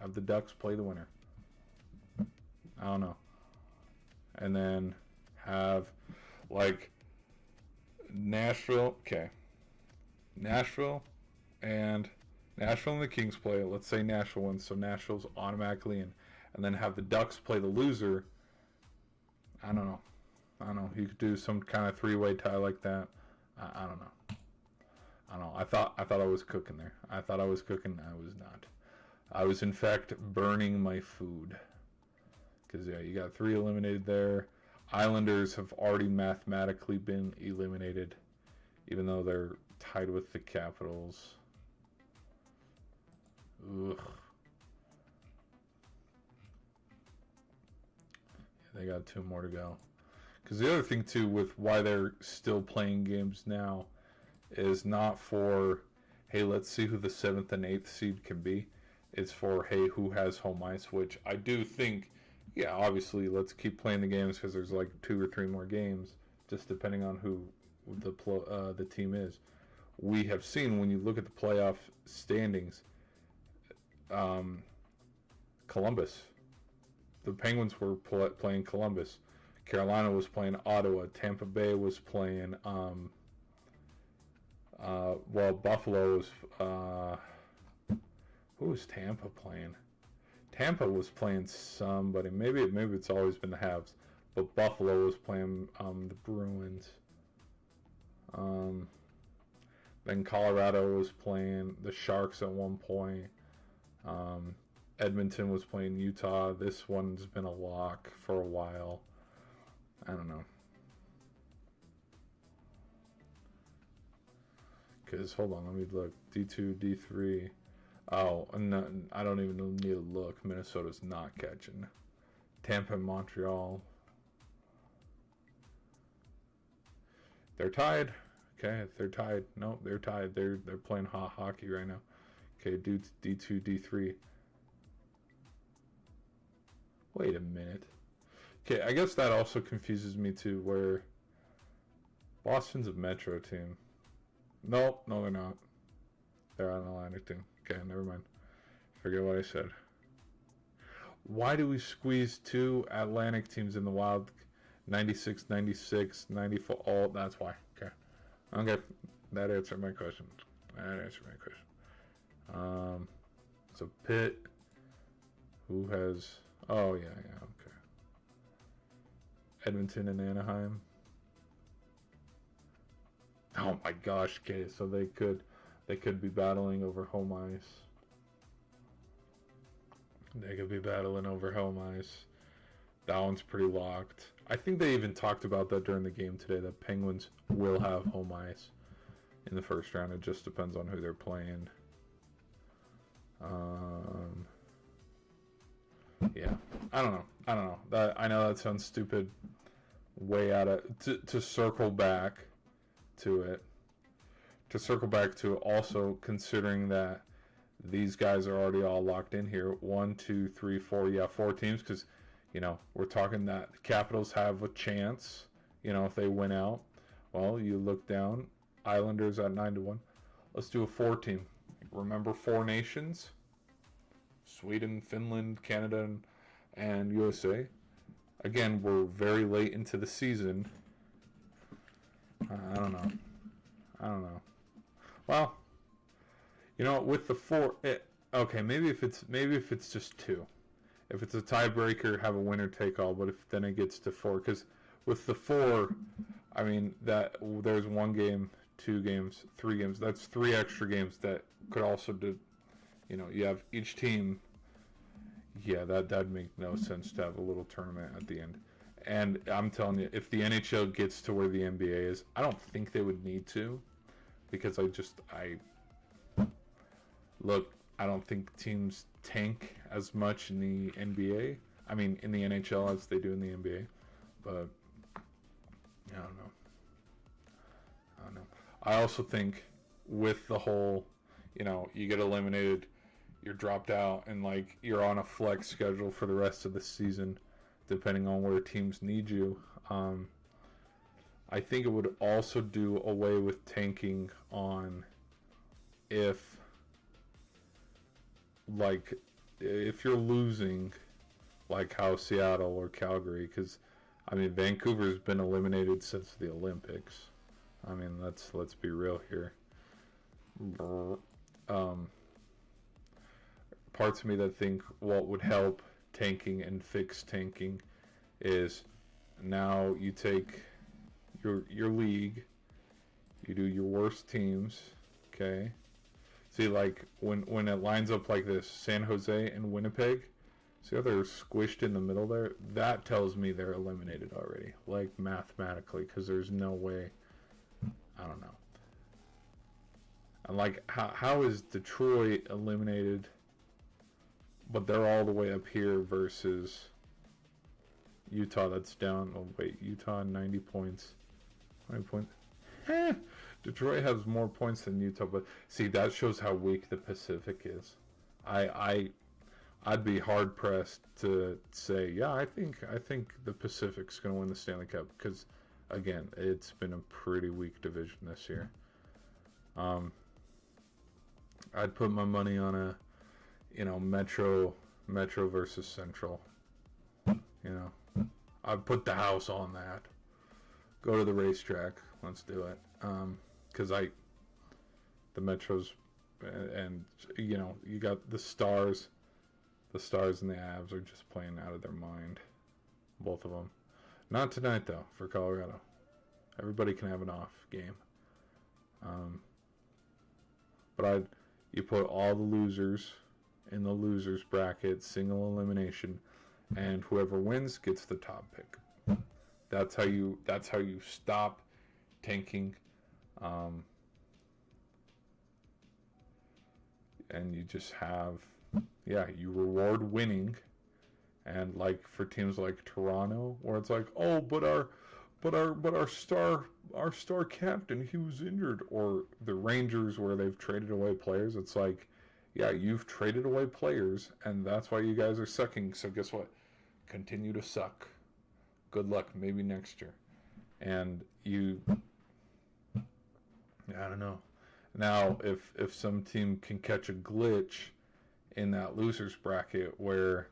Have the Ducks play the winner. I don't know. And then have, like, Nashville and the Kings play. Let's say Nashville wins, so Nashville's automatically in. And then have the Ducks play the loser. I don't know. You could do some kind of 3-way tie like that. I don't know. I thought I was cooking there. I thought I was cooking. I was not. I was in fact burning my food. Because you got 3 eliminated there. Islanders have already mathematically been eliminated, even though they're tied with the Capitals. Ugh. They got 2 more to go. Because the other thing, too, with why they're still playing games now is not for, hey, let's see who the 7th and 8th seed can be. It's for, hey, who has home ice, which I do think, yeah, obviously, let's keep playing the games because there's like 2 or 3 more games, just depending on who the team is. we have seen when you look at the playoff standings, Columbus. The Penguins were playing Columbus. Carolina was playing Ottawa. Tampa Bay was playing, Buffalo was, who was Tampa playing? Tampa was playing somebody. Maybe it's always been the Habs. But Buffalo was playing the Bruins. Then Colorado was playing the Sharks at one point. Edmonton was playing Utah. This one's been a lock for a while. I don't know. Because, hold on, let me look. D2, D3. Oh, no, I don't even need to look. Minnesota's not catching. Tampa and Montreal. They're tied. Okay, they're tied. No, they're tied. They're playing hot hockey right now. Okay, dudes, D2, D3. Wait a minute. Okay, I guess that also confuses me too, where Boston's a Metro team. Nope, no, they're not. They're an Atlantic team. Okay, never mind. Forget what I said. Why do we squeeze two Atlantic teams in the Wild? 96, 96, 94. Oh, that's why. Okay. Okay, that answered my question. So Pitt, who has... Oh, yeah, okay. Edmonton and Anaheim. Oh my gosh, okay, so they could be battling over home ice. They could be battling over home ice. That one's pretty locked. I think they even talked about that during the game today, that Penguins will have home ice in the first round. It just depends on who they're playing. Yeah, I don't know. I know that sounds stupid. Way out of to circle back to it. To circle back to also considering that these guys are already all locked in here. 1, 2, 3, 4. Yeah, 4 teams, because we're talking that the Capitals have a chance. If they win out, well, you look down. Islanders at 9-1. Let's do a 4 team. Remember 4 nations. Sweden, Finland, Canada, and USA. Again, we're very late into the season. I don't know. Well, with the 4, okay, maybe if it's just 2. If it's a tiebreaker, have a winner take all. But if then it gets to 4, because with the 4, I mean that there's 1 game, 2 games, 3 games. That's 3 extra games that could also do. You have each team. Yeah, that'd make no sense to have a little tournament at the end. And I'm telling you, if the NHL gets to where the NBA is, I don't think they would need to, because I don't think teams tank as much in the NBA. I mean, in the NHL as they do in the NBA. But I don't know. I also think with the whole, you get eliminated, you're dropped out, and you're on a flex schedule for the rest of the season, depending on where teams need you. I think it would also do away with tanking on if you're losing, like how Seattle or Calgary, because Vancouver's been eliminated since the Olympics. Let's be real here. Parts of me that think what would help tanking and fix tanking is now you take your league, you do your worst teams, okay? See, when it lines up like this, San Jose and Winnipeg, see how they're squished in the middle there? That tells me they're eliminated already, mathematically, because there's no way. I don't know. And how is Detroit eliminated, but they're all the way up here versus Utah that's down? Oh wait, Utah 90 points. How many points? Detroit has more points than Utah, but see, that shows how weak the Pacific is. I'd be hard pressed to say, yeah, I think the Pacific's going to win the Stanley Cup, because again, it's been a pretty weak division this year. Um, I'd put my money on a, Metro versus Central. I'd put the house on that. Go to the racetrack. Let's do it. Because the Metros, and you got the Stars. The Stars and the Avs are just playing out of their mind. Both of them. Not tonight, though, for Colorado. Everybody can have an off game. But you put all the losers in the losers bracket, single elimination, and whoever wins gets the top pick. That's how you stop tanking, and you just have, you reward winning, and like for teams like Toronto, where it's like, oh, but our star captain, he was injured, or the Rangers where they've traded away players. It's like, you've traded away players, and that's why you guys are sucking. So guess what? Continue to suck. Good luck, maybe next year. And I don't know. Now, if some team can catch a glitch in that losers bracket where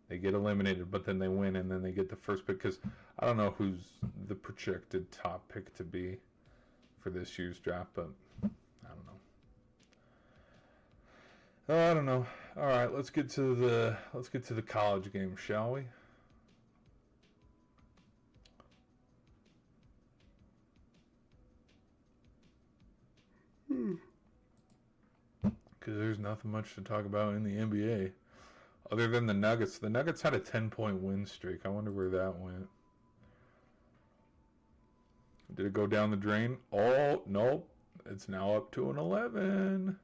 they get eliminated, but then they win, and then they get the first pick, because I don't know who's the projected top pick to be for this year's draft, but I don't know. All right, let's get to the college game, shall we? Because there's nothing much to talk about in the NBA other than the Nuggets. The Nuggets had a 10-point win streak. I wonder where that went. Did it go down the drain? Oh, nope. It's now up to an 11.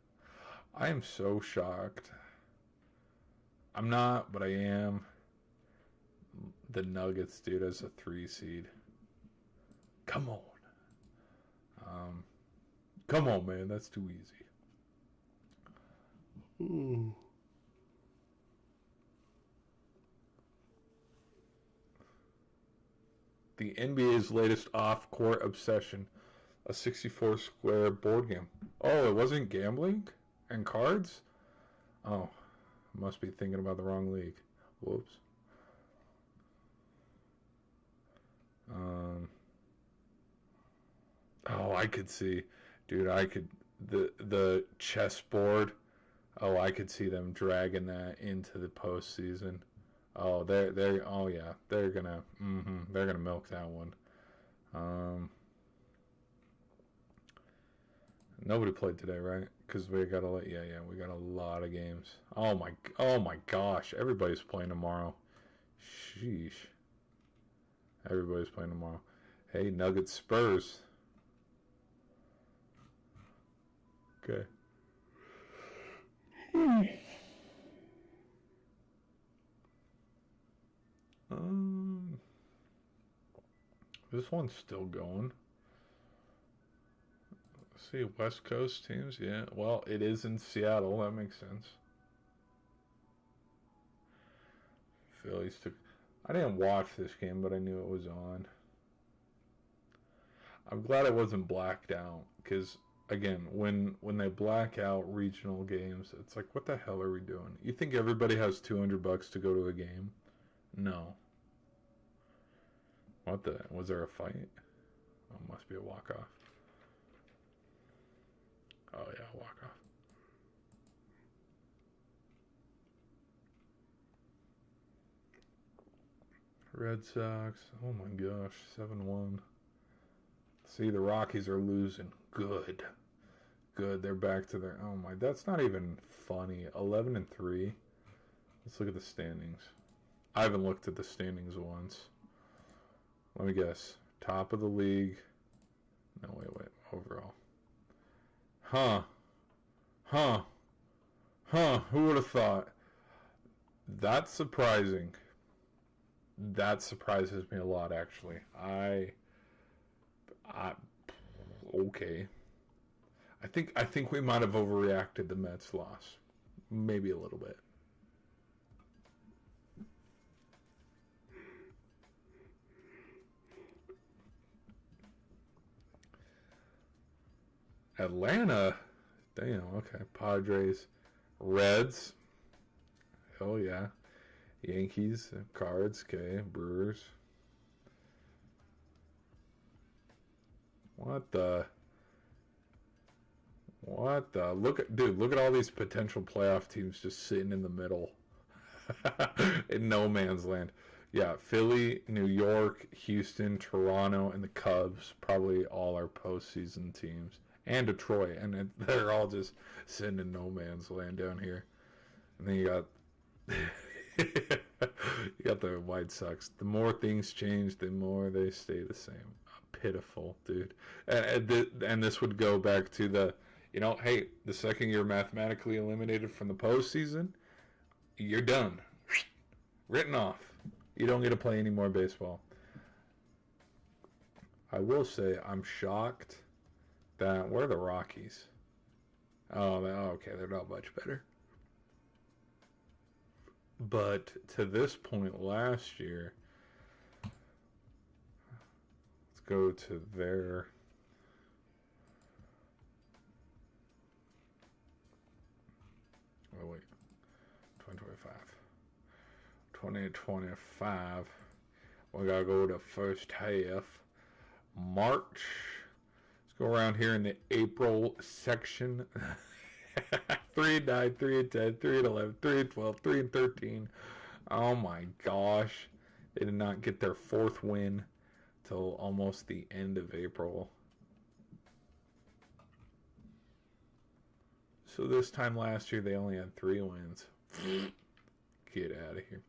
I am so shocked. I'm not, but I am. The Nuggets, dude, as a 3 seed. Come on. Come on, man. That's too easy. Ooh. The NBA's latest off-court obsession, a 64-square board game. Oh, it wasn't gambling and cards? Oh, must be thinking about the wrong league. Whoops. Oh, I could see, dude. The chessboard. Oh, I could see them dragging that into the postseason. Oh, they're gonna milk that one. Nobody played today, right? Because we got we got a lot of games. Oh my gosh, everybody's playing tomorrow. Sheesh. Everybody's playing tomorrow. Hey, Nuggets Spurs. Okay. This one's still going. Let's see, West Coast teams. Yeah, well, it is in Seattle. That makes sense. Phillies took. I didn't watch this game, but I knew it was on. I'm glad it wasn't blacked out, because again, when they black out regional games, it's like, what the hell are we doing? You think everybody has $200 to go to a game? No. What the? Was there a fight? Oh, must be a walk-off. Oh yeah, walk-off. Red Sox. Oh my gosh, 7-1. See, the Rockies are losing. Good. They're back to their. Oh my, that's not even funny. 11-3. Let's look at the standings. I haven't looked at the standings once. Let me guess. Top of the league. No, wait. Overall. Who would have thought? That's surprising. That surprises me a lot, actually. Okay. I think we might have overreacted the Mets' loss. Maybe a little bit. Atlanta. Damn, okay. Padres. Reds. Oh, yeah. Yankees. Cards. Okay. Brewers. What the? What the? Look at all these potential playoff teams just sitting in the middle. In no man's land. Yeah, Philly, New York, Houston, Toronto, and the Cubs probably all our postseason teams. And Detroit. And they're all just sitting in no man's land down here. And then you got you got the White Sox. The more things change, the more they stay the same. Pitiful, dude. And this would go back to the, hey, the second you're mathematically eliminated from the postseason, you're done. Written off. You don't get to play any more baseball. I will say I'm shocked that, where are the Rockies? Oh, okay, they're not much better. But to this point last year, let's go to their... Oh, wait. 2025. We gotta go to first half. March. Let's go around here in the April section. 3-9, 3-10, 3-11, 3-12, 3-13. Oh my gosh. They did not get their fourth win till almost the end of April. So this time last year they only had 3 wins. Get out of here.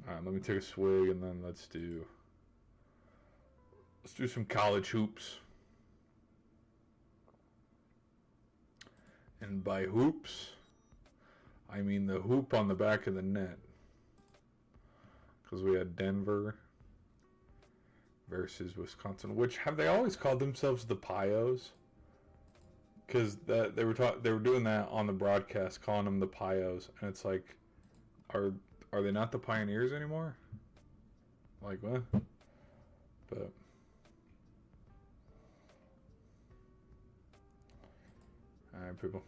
Alright, let me take a swig and then let's do some college hoops. And by hoops, I mean the hoop on the back of the net. Because we had Denver versus Wisconsin. Which, have they always called themselves the Pios? Because they were doing that on the broadcast, calling them the Pios, and it's like, are they not the Pioneers anymore? Like what? But all right, people.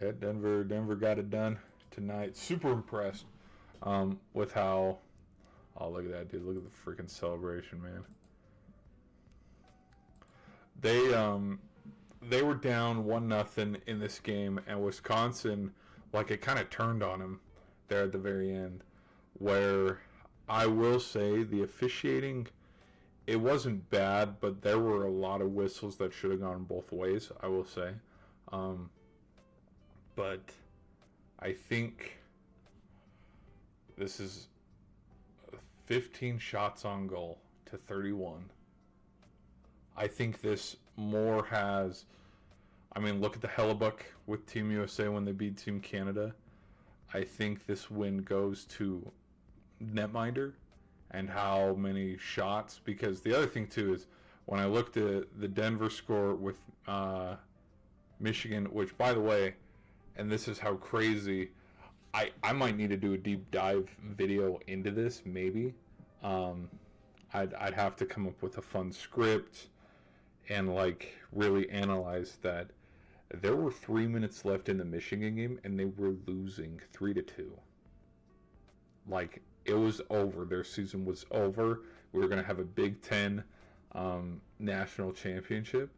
Yeah, Denver got it done tonight. Super impressed with how. Oh, look at that, dude! Look at the freaking celebration, man. They were down 1-0 in this game, and Wisconsin, like, it kind of turned on them there at the very end, where I will say the officiating, it wasn't bad, but there were a lot of whistles that should have gone both ways, I will say. But I think this is 15 shots on goal to 31. I think this more has... I mean, look at the Hellebuck with Team USA when they beat Team Canada. I think this win goes to netminder and how many shots. Because the other thing, too, is when I looked at the Denver score with Michigan, which, by the way, and this is how crazy... I might need to do a deep dive video into this, maybe. I'd have to come up with a fun script and, like, really analyze that. There were 3 minutes left in the Michigan game, and they were losing 3-2. Like, it was over. Their season was over. We were going to have a Big Ten national championship,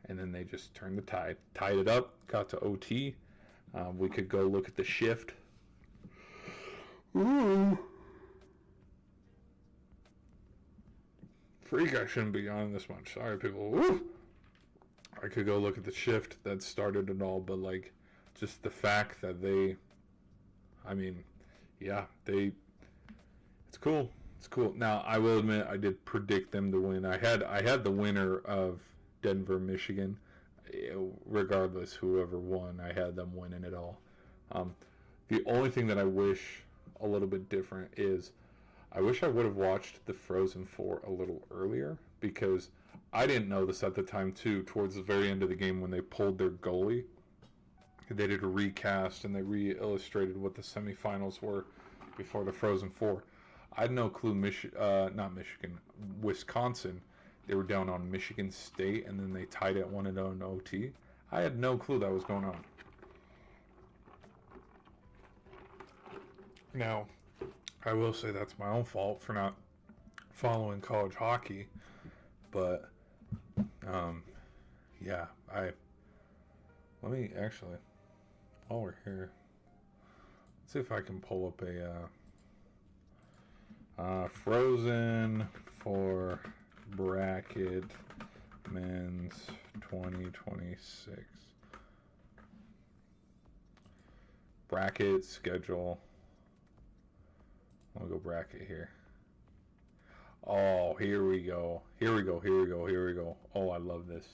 and then they just turned the tide. Tied it up, got to OT. We could go look at the shift. Ooh. Freak, I shouldn't be yawning this much. Sorry, people. Ooh. I could go look at the shift that started it all, but, like, just the fact that they, I mean, yeah, it's cool. It's cool. Now, I will admit, I did predict them to win. I had the winner of Denver, Michigan. Regardless, whoever won, I had them winning it all. The only thing that I wish a little bit different is I wish I would have watched the Frozen 4 a little earlier, because I didn't know this at the time, too. Towards the very end of the game, when they pulled their goalie, they did a recast and they re-illustrated what the semifinals were before the Frozen 4. I had no clue Wisconsin they were down on Michigan State, and then they tied it 1-0 in OT. I had no clue that was going on. Now, I will say that's my own fault for not following college hockey, but yeah, let me actually, while we're here, let's see if I can pull up a Frozen for bracket men's 2026 bracket schedule. I'll go bracket here. Oh, here we go. Here we go. Here we go. Here we go. Oh, I love this.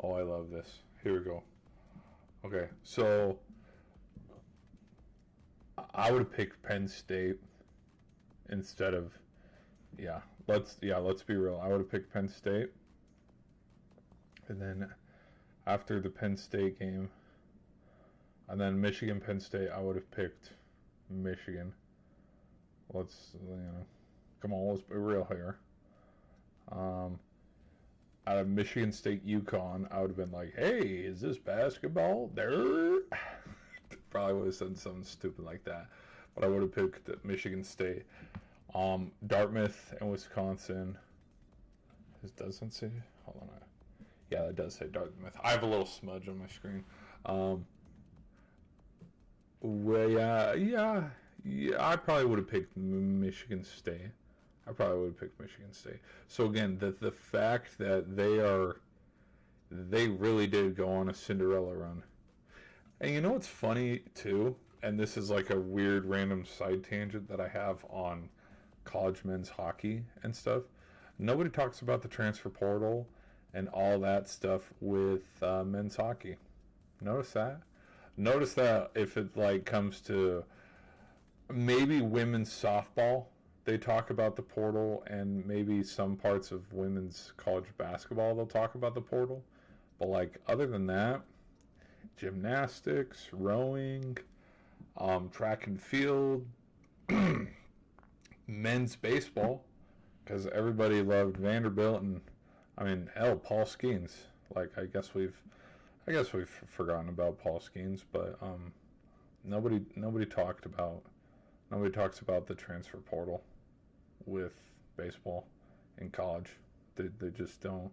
Oh, I love this. Here we go. Okay, so I would have picked Penn State instead of, let's be real. I would have picked Penn State. And then after the Penn State game, and then Michigan, Penn State, I would have picked Michigan. Come on, let's be real here. Out of Michigan State, UConn, I would have been like, hey, is this basketball? There. Probably would have said something stupid like that. But I would have picked Michigan State. Dartmouth and Wisconsin. It doesn't say. Hold on. Yeah, it does say Dartmouth. I have a little smudge on my screen. I probably would have picked Michigan State. So again, the fact that they really did go on a Cinderella run. And you know what's funny too? And this is like a weird random side tangent that I have on college men's hockey and stuff. Nobody talks about the transfer portal and all that stuff with men's hockey. Notice that? Notice that if it like comes to maybe women's softball, they talk about the portal, and maybe some parts of women's college basketball they'll talk about the portal. But like other than that, gymnastics, rowing, track and field, men's baseball, because everybody loved Vanderbilt, and I mean, hell, Paul Skeens. Like I guess we've forgotten about Paul Skeens, but nobody talks about the transfer portal with baseball in college. They just don't.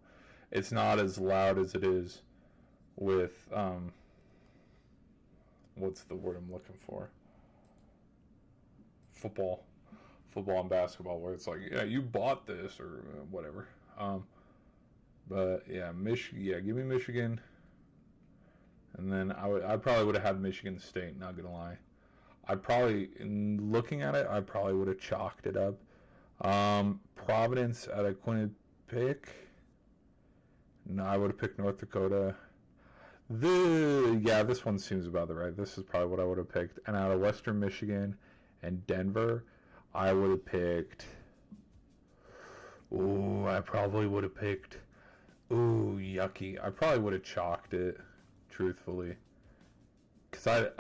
It's not as loud as it is with what's the word I'm looking for? Football and basketball, where it's like, yeah, you bought this or whatever. But yeah, give me Michigan, and then I probably would have had Michigan State. Not gonna lie, in looking at it, I probably would have chalked it up. Providence at a Quinnipiac. No, I would have picked North Dakota. This one seems about right. This is probably what I would have picked. And out of Western Michigan and Denver, I would have picked. I probably would have picked. Yucky. I probably would have chalked it, truthfully. Because I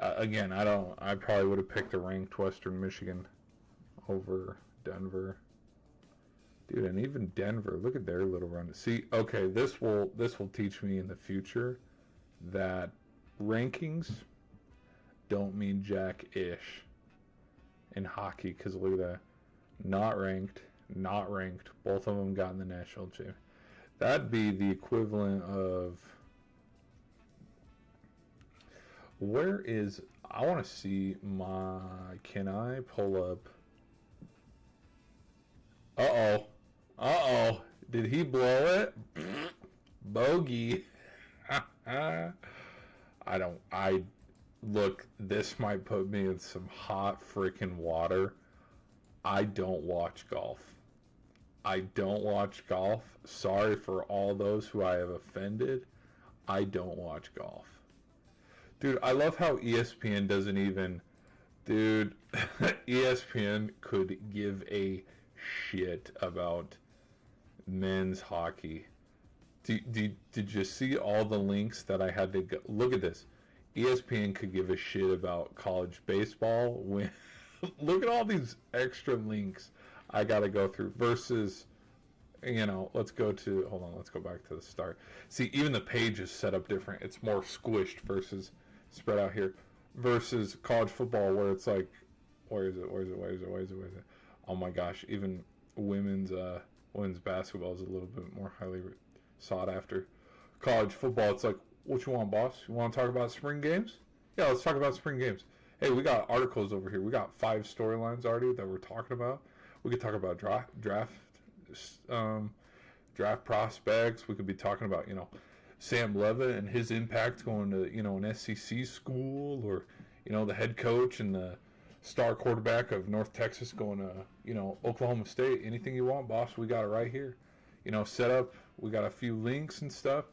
probably would have picked a ranked Western Michigan over Denver. Dude, and even Denver, look at their little run. See, okay, this will teach me in the future that rankings don't mean jack-ish in hockey, because look at that. Not ranked. Both of them got in the national championship. That'd be the equivalent of... I want to see my... Can I pull up... Uh-oh. Did he blow it? Bogey. Look, this might put me in some hot freaking water. I don't watch golf. Sorry for all those who I have offended. I don't watch golf. Dude, I love how ESPN doesn't even... Dude, ESPN could give a shit about men's hockey. Did you see all the links that I had to go? Look at this. ESPN could give a shit about college baseball. Look at all these extra links I gotta go through. Versus You know, let's go to, hold on, let's go back to the start. See, even the page is set up different. It's more squished versus spread out here, versus college football where it's like, where is it? Oh my gosh, even women's women's basketball is a little bit more highly sought after. College football, it's like, what you want, boss? You want to talk about spring games? Yeah, let's talk about spring games. Hey, we got articles over here. We got 5 storylines already that we're talking about. We could talk about draft prospects. We could be talking about, you know, Sam Levitt and his impact going to, you know, an SEC school, or, you know, the head coach and the star quarterback of North Texas going to, you know, Oklahoma State. Anything you want, boss, we got it right here. You know, set up. We got a few links and stuff.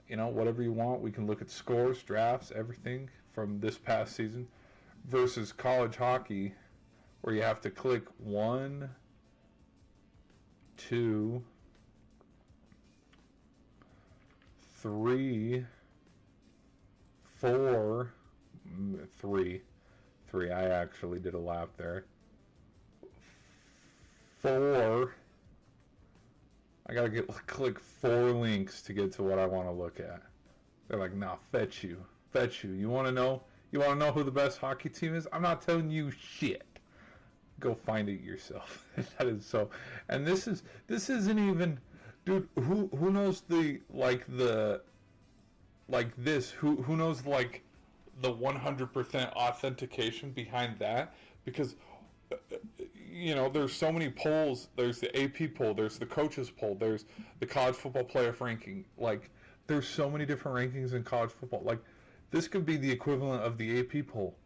You know, whatever you want. We can look at scores, drafts, everything from this past season, versus college hockey, where you have to click 1, 2, 3, 4, 3. I actually did a lap there. 4. I gotta click 4 links to get to what I want to look at. They're like, nah, fetch you. You want to know? You want to know who the best hockey team is? I'm not telling you shit. Go find it yourself. That is so. And this isn't even, dude. Who knows the this? Who knows like the 100% authentication behind that? Because you know, there's so many polls. There's the AP poll. There's the coaches poll. There's the college football playoff ranking. Like, there's so many different rankings in college football. Like, this could be the equivalent of the AP poll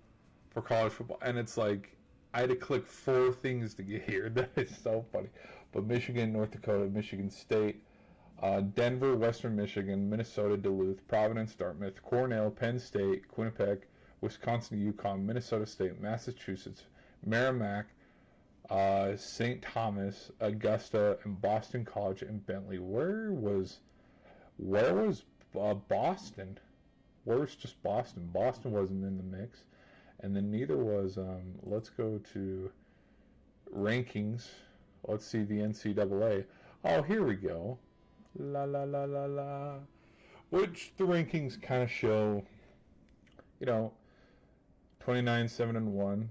for college football. And it's like, I had to click 4 things to get here. That is so funny. But Michigan, North Dakota, Michigan State, Denver, Western Michigan, Minnesota, Duluth, Providence, Dartmouth, Cornell, Penn State, Quinnipiac, Wisconsin, Yukon, Minnesota State, Massachusetts, Merrimack, St. Thomas, Augusta, and Boston College, and Bentley. Where was Boston? Where was just Boston? Boston wasn't in the mix. And then neither was, let's go to rankings. Let's see the NCAA. Oh, here we go. La la la la la. Which the rankings kind of show, you know, 29-7-1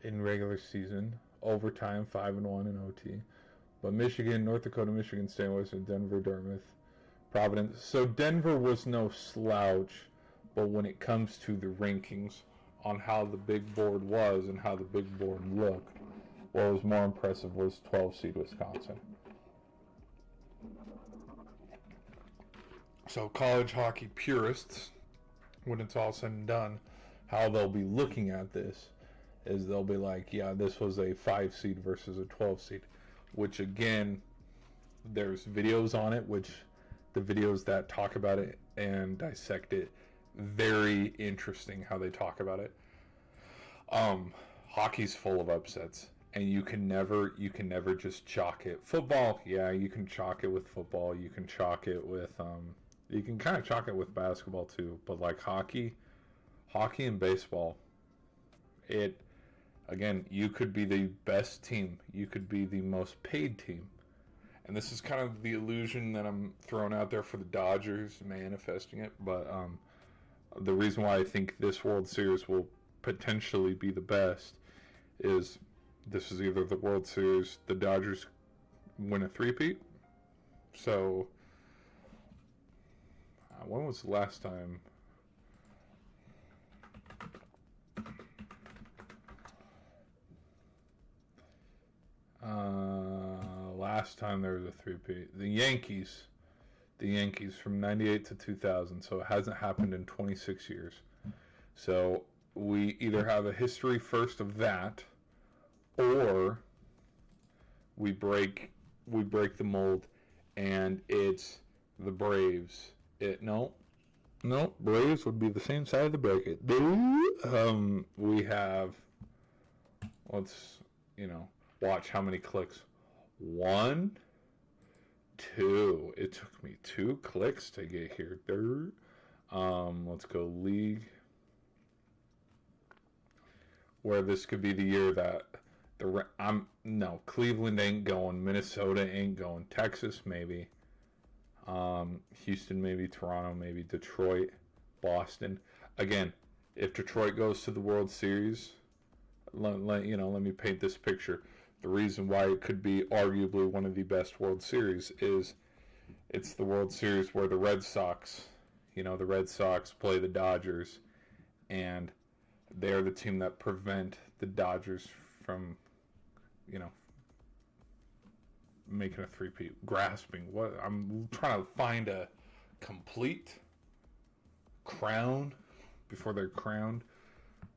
in regular season, overtime 5-1 in OT. But Michigan, North Dakota, Michigan State, Western, Denver, Dartmouth, Providence. So Denver was no slouch, but when it comes to the rankings on how the big board was and how the big board looked, what was more impressive was 12 seed Wisconsin. So college hockey purists, when it's all said and done, how they'll be looking at this is they'll be like, yeah, this was a 5 seed versus a 12 seed, which again, there's videos on it, which the videos that talk about it and dissect it, very interesting how they talk about it. Hockey's full of upsets, and you can never just chalk it. Football, yeah, you can chalk it with football. You can chalk it with you can kind of chalk it with basketball too. But like hockey and baseball, it again, you could be the best team, you could be the most paid team, and this is kind of the illusion that I'm throwing out there for the Dodgers, manifesting it. But the reason why I think this World Series will potentially be the best is this is either the World Series, the Dodgers win a three-peat. So when was the last time? Last time there was a three-peat. The Yankees from 98 to 2000. So it hasn't happened in 26 years. So we either have a history first of that, or we break the mold, and it's the Braves. No, Braves would be the same side of the bracket. We have, let's, watch how many clicks. 1, 2. It took me 2 clicks to get here. Let's go league. Where this could be the year that No, Cleveland ain't going. Minnesota ain't going. Texas maybe. Houston maybe. Toronto maybe. Detroit, Boston. Again, if Detroit goes to the World Series, let me paint this picture. The reason why it could be arguably one of the best World Series is it's the World Series where the Red Sox, the Red Sox play the Dodgers, and they're the team that prevent the Dodgers from, making a three-peat. Grasping. What? I'm trying to find a complete crown before they're crowned.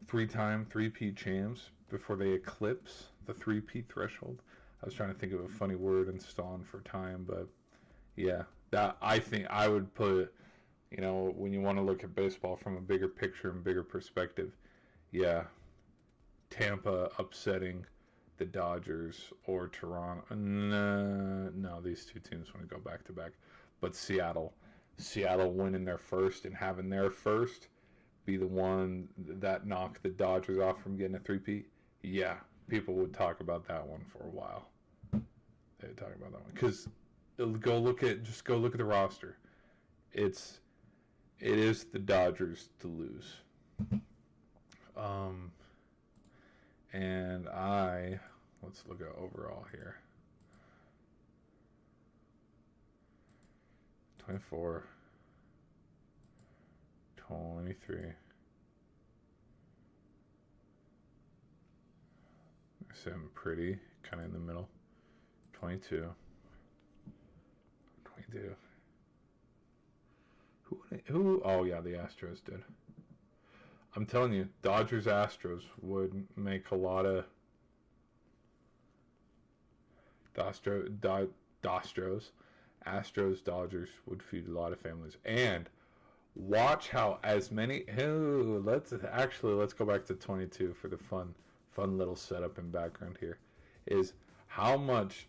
Three-time three-peat champs before they eclipse the three-peat threshold. I was trying to think of a funny word and stalling for time, but yeah, that I think I would put, when you want to look at baseball from a bigger picture and bigger perspective, yeah, Tampa upsetting the Dodgers or Toronto. No, these two teams want to go back to back, but Seattle winning their first and having their first be the one that knocked the Dodgers off from getting a three-peat. Yeah, people would talk about that one for a while. They would talk about that one because go look at the roster. It is the Dodgers to lose. And let's look at overall here. 24, 23. So I'm pretty, kind of in the middle. 22. Who? Oh yeah, the Astros did. I'm telling you, Dodgers Astros would make a lot of Astros Dodgers would feed a lot of families. And watch how as many. Let's go back to 22 for the fun little setup and background here. Is how much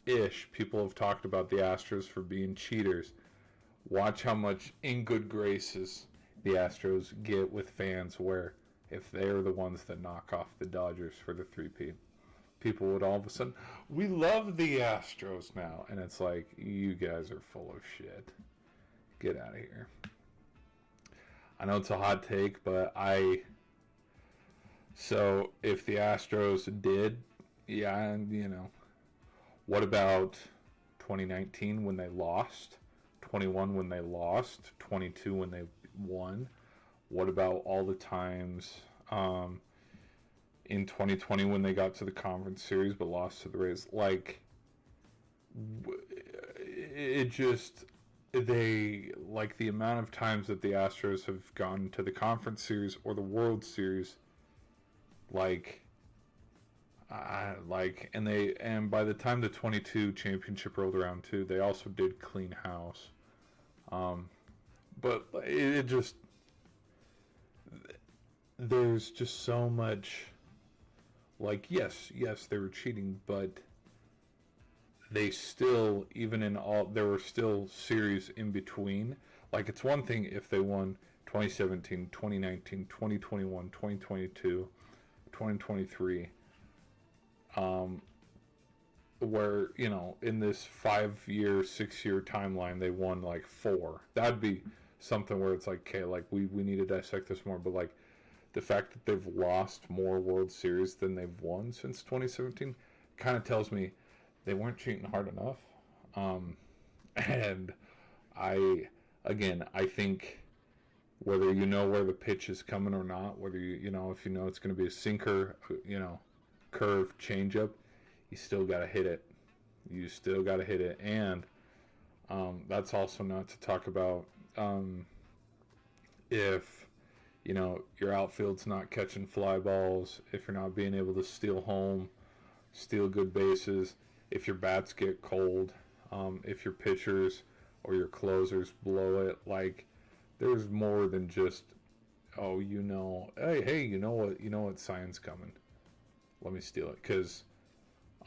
ish people have talked about the Astros for being cheaters. Watch how much in good graces the Astros get with fans, where if they're the ones that knock off the Dodgers for the three-peat, people would all of a sudden, we love the Astros now. And it's like, you guys are full of shit. Get out of here. I know it's a hot take, but so if the Astros did, yeah, what about 2019 when they lost? 21 when they lost? 22 when they won? What about all the times in 2020 when they got to the conference series but lost to the Rays? Like, the amount of times that the Astros have gone to the conference series or the World Series, and by the time the 22 championship rolled around too, they also did clean house. But there's just so much, yes, they were cheating, but they still, there were still series in between. It's one thing if they won 2017, 2019, 2021, 2022, 2023, where, in this 5-year, 6-year timeline, they won 4. That'd be something where it's okay, we need to dissect this more, but the fact that they've lost more World Series than they've won since 2017 kind of tells me they weren't cheating hard enough. And I think whether where the pitch is coming or not, whether if it's going to be a sinker, curve, changeup, you still got to hit it. And that's also not to talk about if your outfield's not catching fly balls, if you're not being able to steal good bases, if your bats get cold, if your pitchers or your closers blow it. There's more than just, hey, you know what sign's coming, let me steal it. Because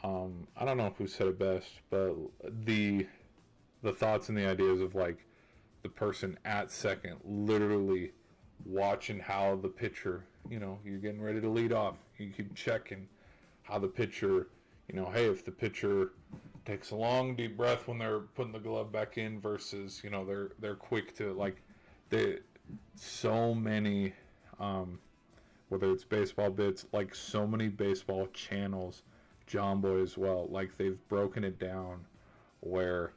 I don't know who said it best, but the thoughts and the ideas of the person at second literally watching how the pitcher you're getting ready to lead off. You keep checking how the pitcher, hey, if the pitcher takes a long deep breath when they're putting the glove back in versus, they're quick to, like, they so many, whether it's baseball bits, like so many baseball channels, John Boy as well, like they've broken it down where,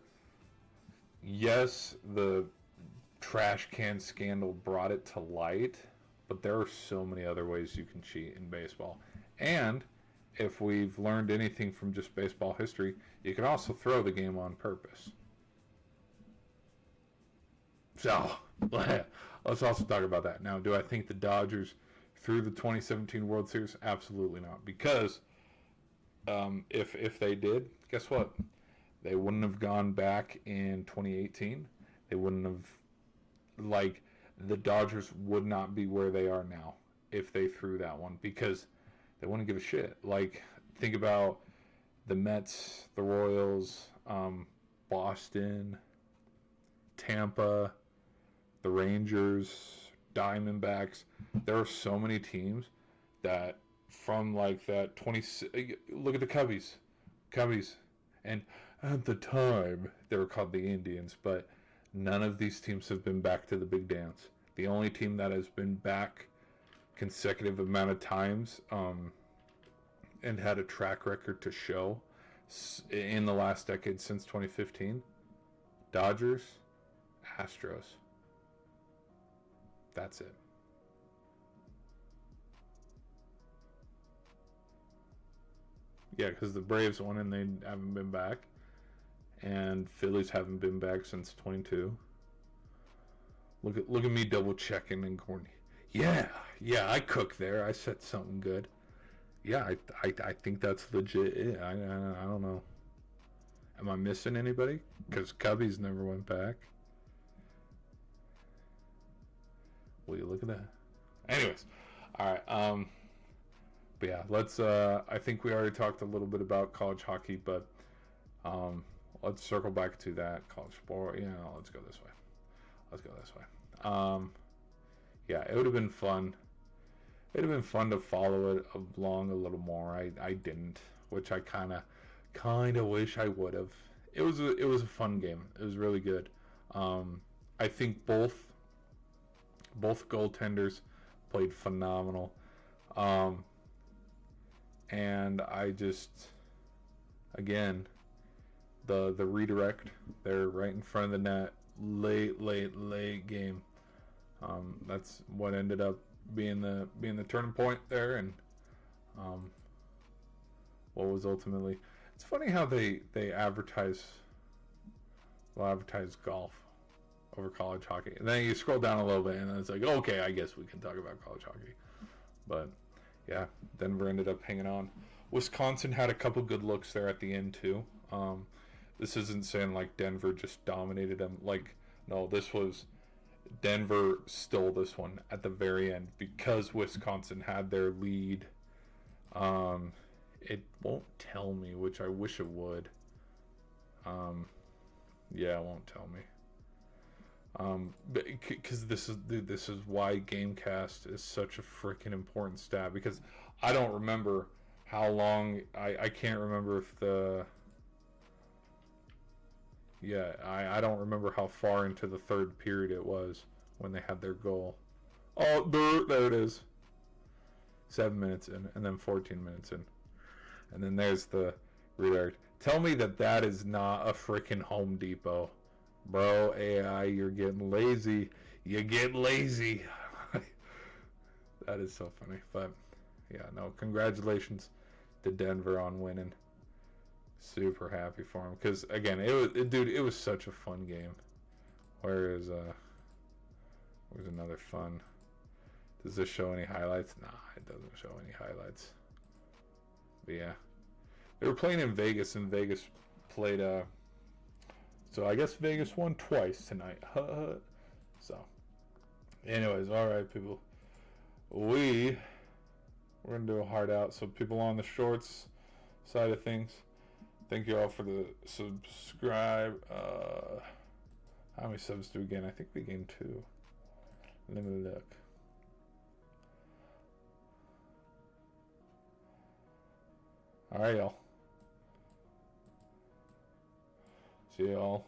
yes, the trash can scandal brought it to light, but there are so many other ways you can cheat in baseball. And if we've learned anything from just baseball history, you can also throw the game on purpose. So, let's also talk about that. Now, do I think the Dodgers threw the 2017 World Series? Absolutely not. Because if they did, guess what? They wouldn't have gone back in 2018. They wouldn't have, like, the Dodgers would not be where they are now if they threw that one, because they wouldn't give a shit. Like, think about the Mets, the Royals, Boston, Tampa, the Rangers, Diamondbacks. There are so many teams that from like that 20. Look at the Cubbies, and at the time they were called the Indians, but none of these teams have been back to the big dance. The only team that has been back consecutive amount of times and had a track record to show in the last decade since 2015, Dodgers, Astros. That's it. Yeah, because the Braves won and they haven't been back. And Phillies haven't been back since 22. Look at me double checking and going, yeah, I cooked there. I said something good. Yeah, I think that's legit it. I don't know. Am I missing anybody? Because Cubbies never went back. Will you look at that? Anyways, all right. But yeah, let's. I think we already talked a little bit about college hockey, but let's circle back to that college sport. Yeah, let's go this way. Yeah, it would have been fun. It'd have been fun to follow it along a little more. I didn't, which I kind of wish I would have. It was a fun game. It was really good. I think both goaltenders played phenomenal. And I just, again, the redirect there right in front of the net, late game. That's what ended up being the turning point there, and what was ultimately. It's funny how they advertise golf over college hockey, and then you scroll down a little bit, and it's like, okay, I guess we can talk about college hockey, but. Yeah, Denver ended up hanging on. Wisconsin had a couple good looks there at the end too. This isn't saying like Denver just dominated them. Like, no, this was Denver stole this one at the very end because Wisconsin had their lead. It won't tell me, which I wish it would. Yeah, it won't tell me. Because this is why Gamecast is such a freaking important stat, because I don't remember how long. I can't remember if I don't remember how far into the third period it was when they had their goal. Oh, there it is. 7 minutes in, and then 14 minutes in, and then there's the redirect. Tell me that is not a freaking Home Depot. Bro, AI, you're getting lazy. You get lazy. That is so funny. But, yeah, no, congratulations to Denver on winning. Super happy for him. Because, again, it was such a fun game. Where's another fun? Does this show any highlights? Nah, it doesn't show any highlights. But, yeah. They were playing in Vegas, and Vegas played... So I guess Vegas won twice tonight. So, anyways, all right, people. We're gonna do a hard out. So people on the shorts side of things, thank you all for the subscribe. How many subs do we gain? I think we gained 2. Let me look. All right, y'all. See y'all.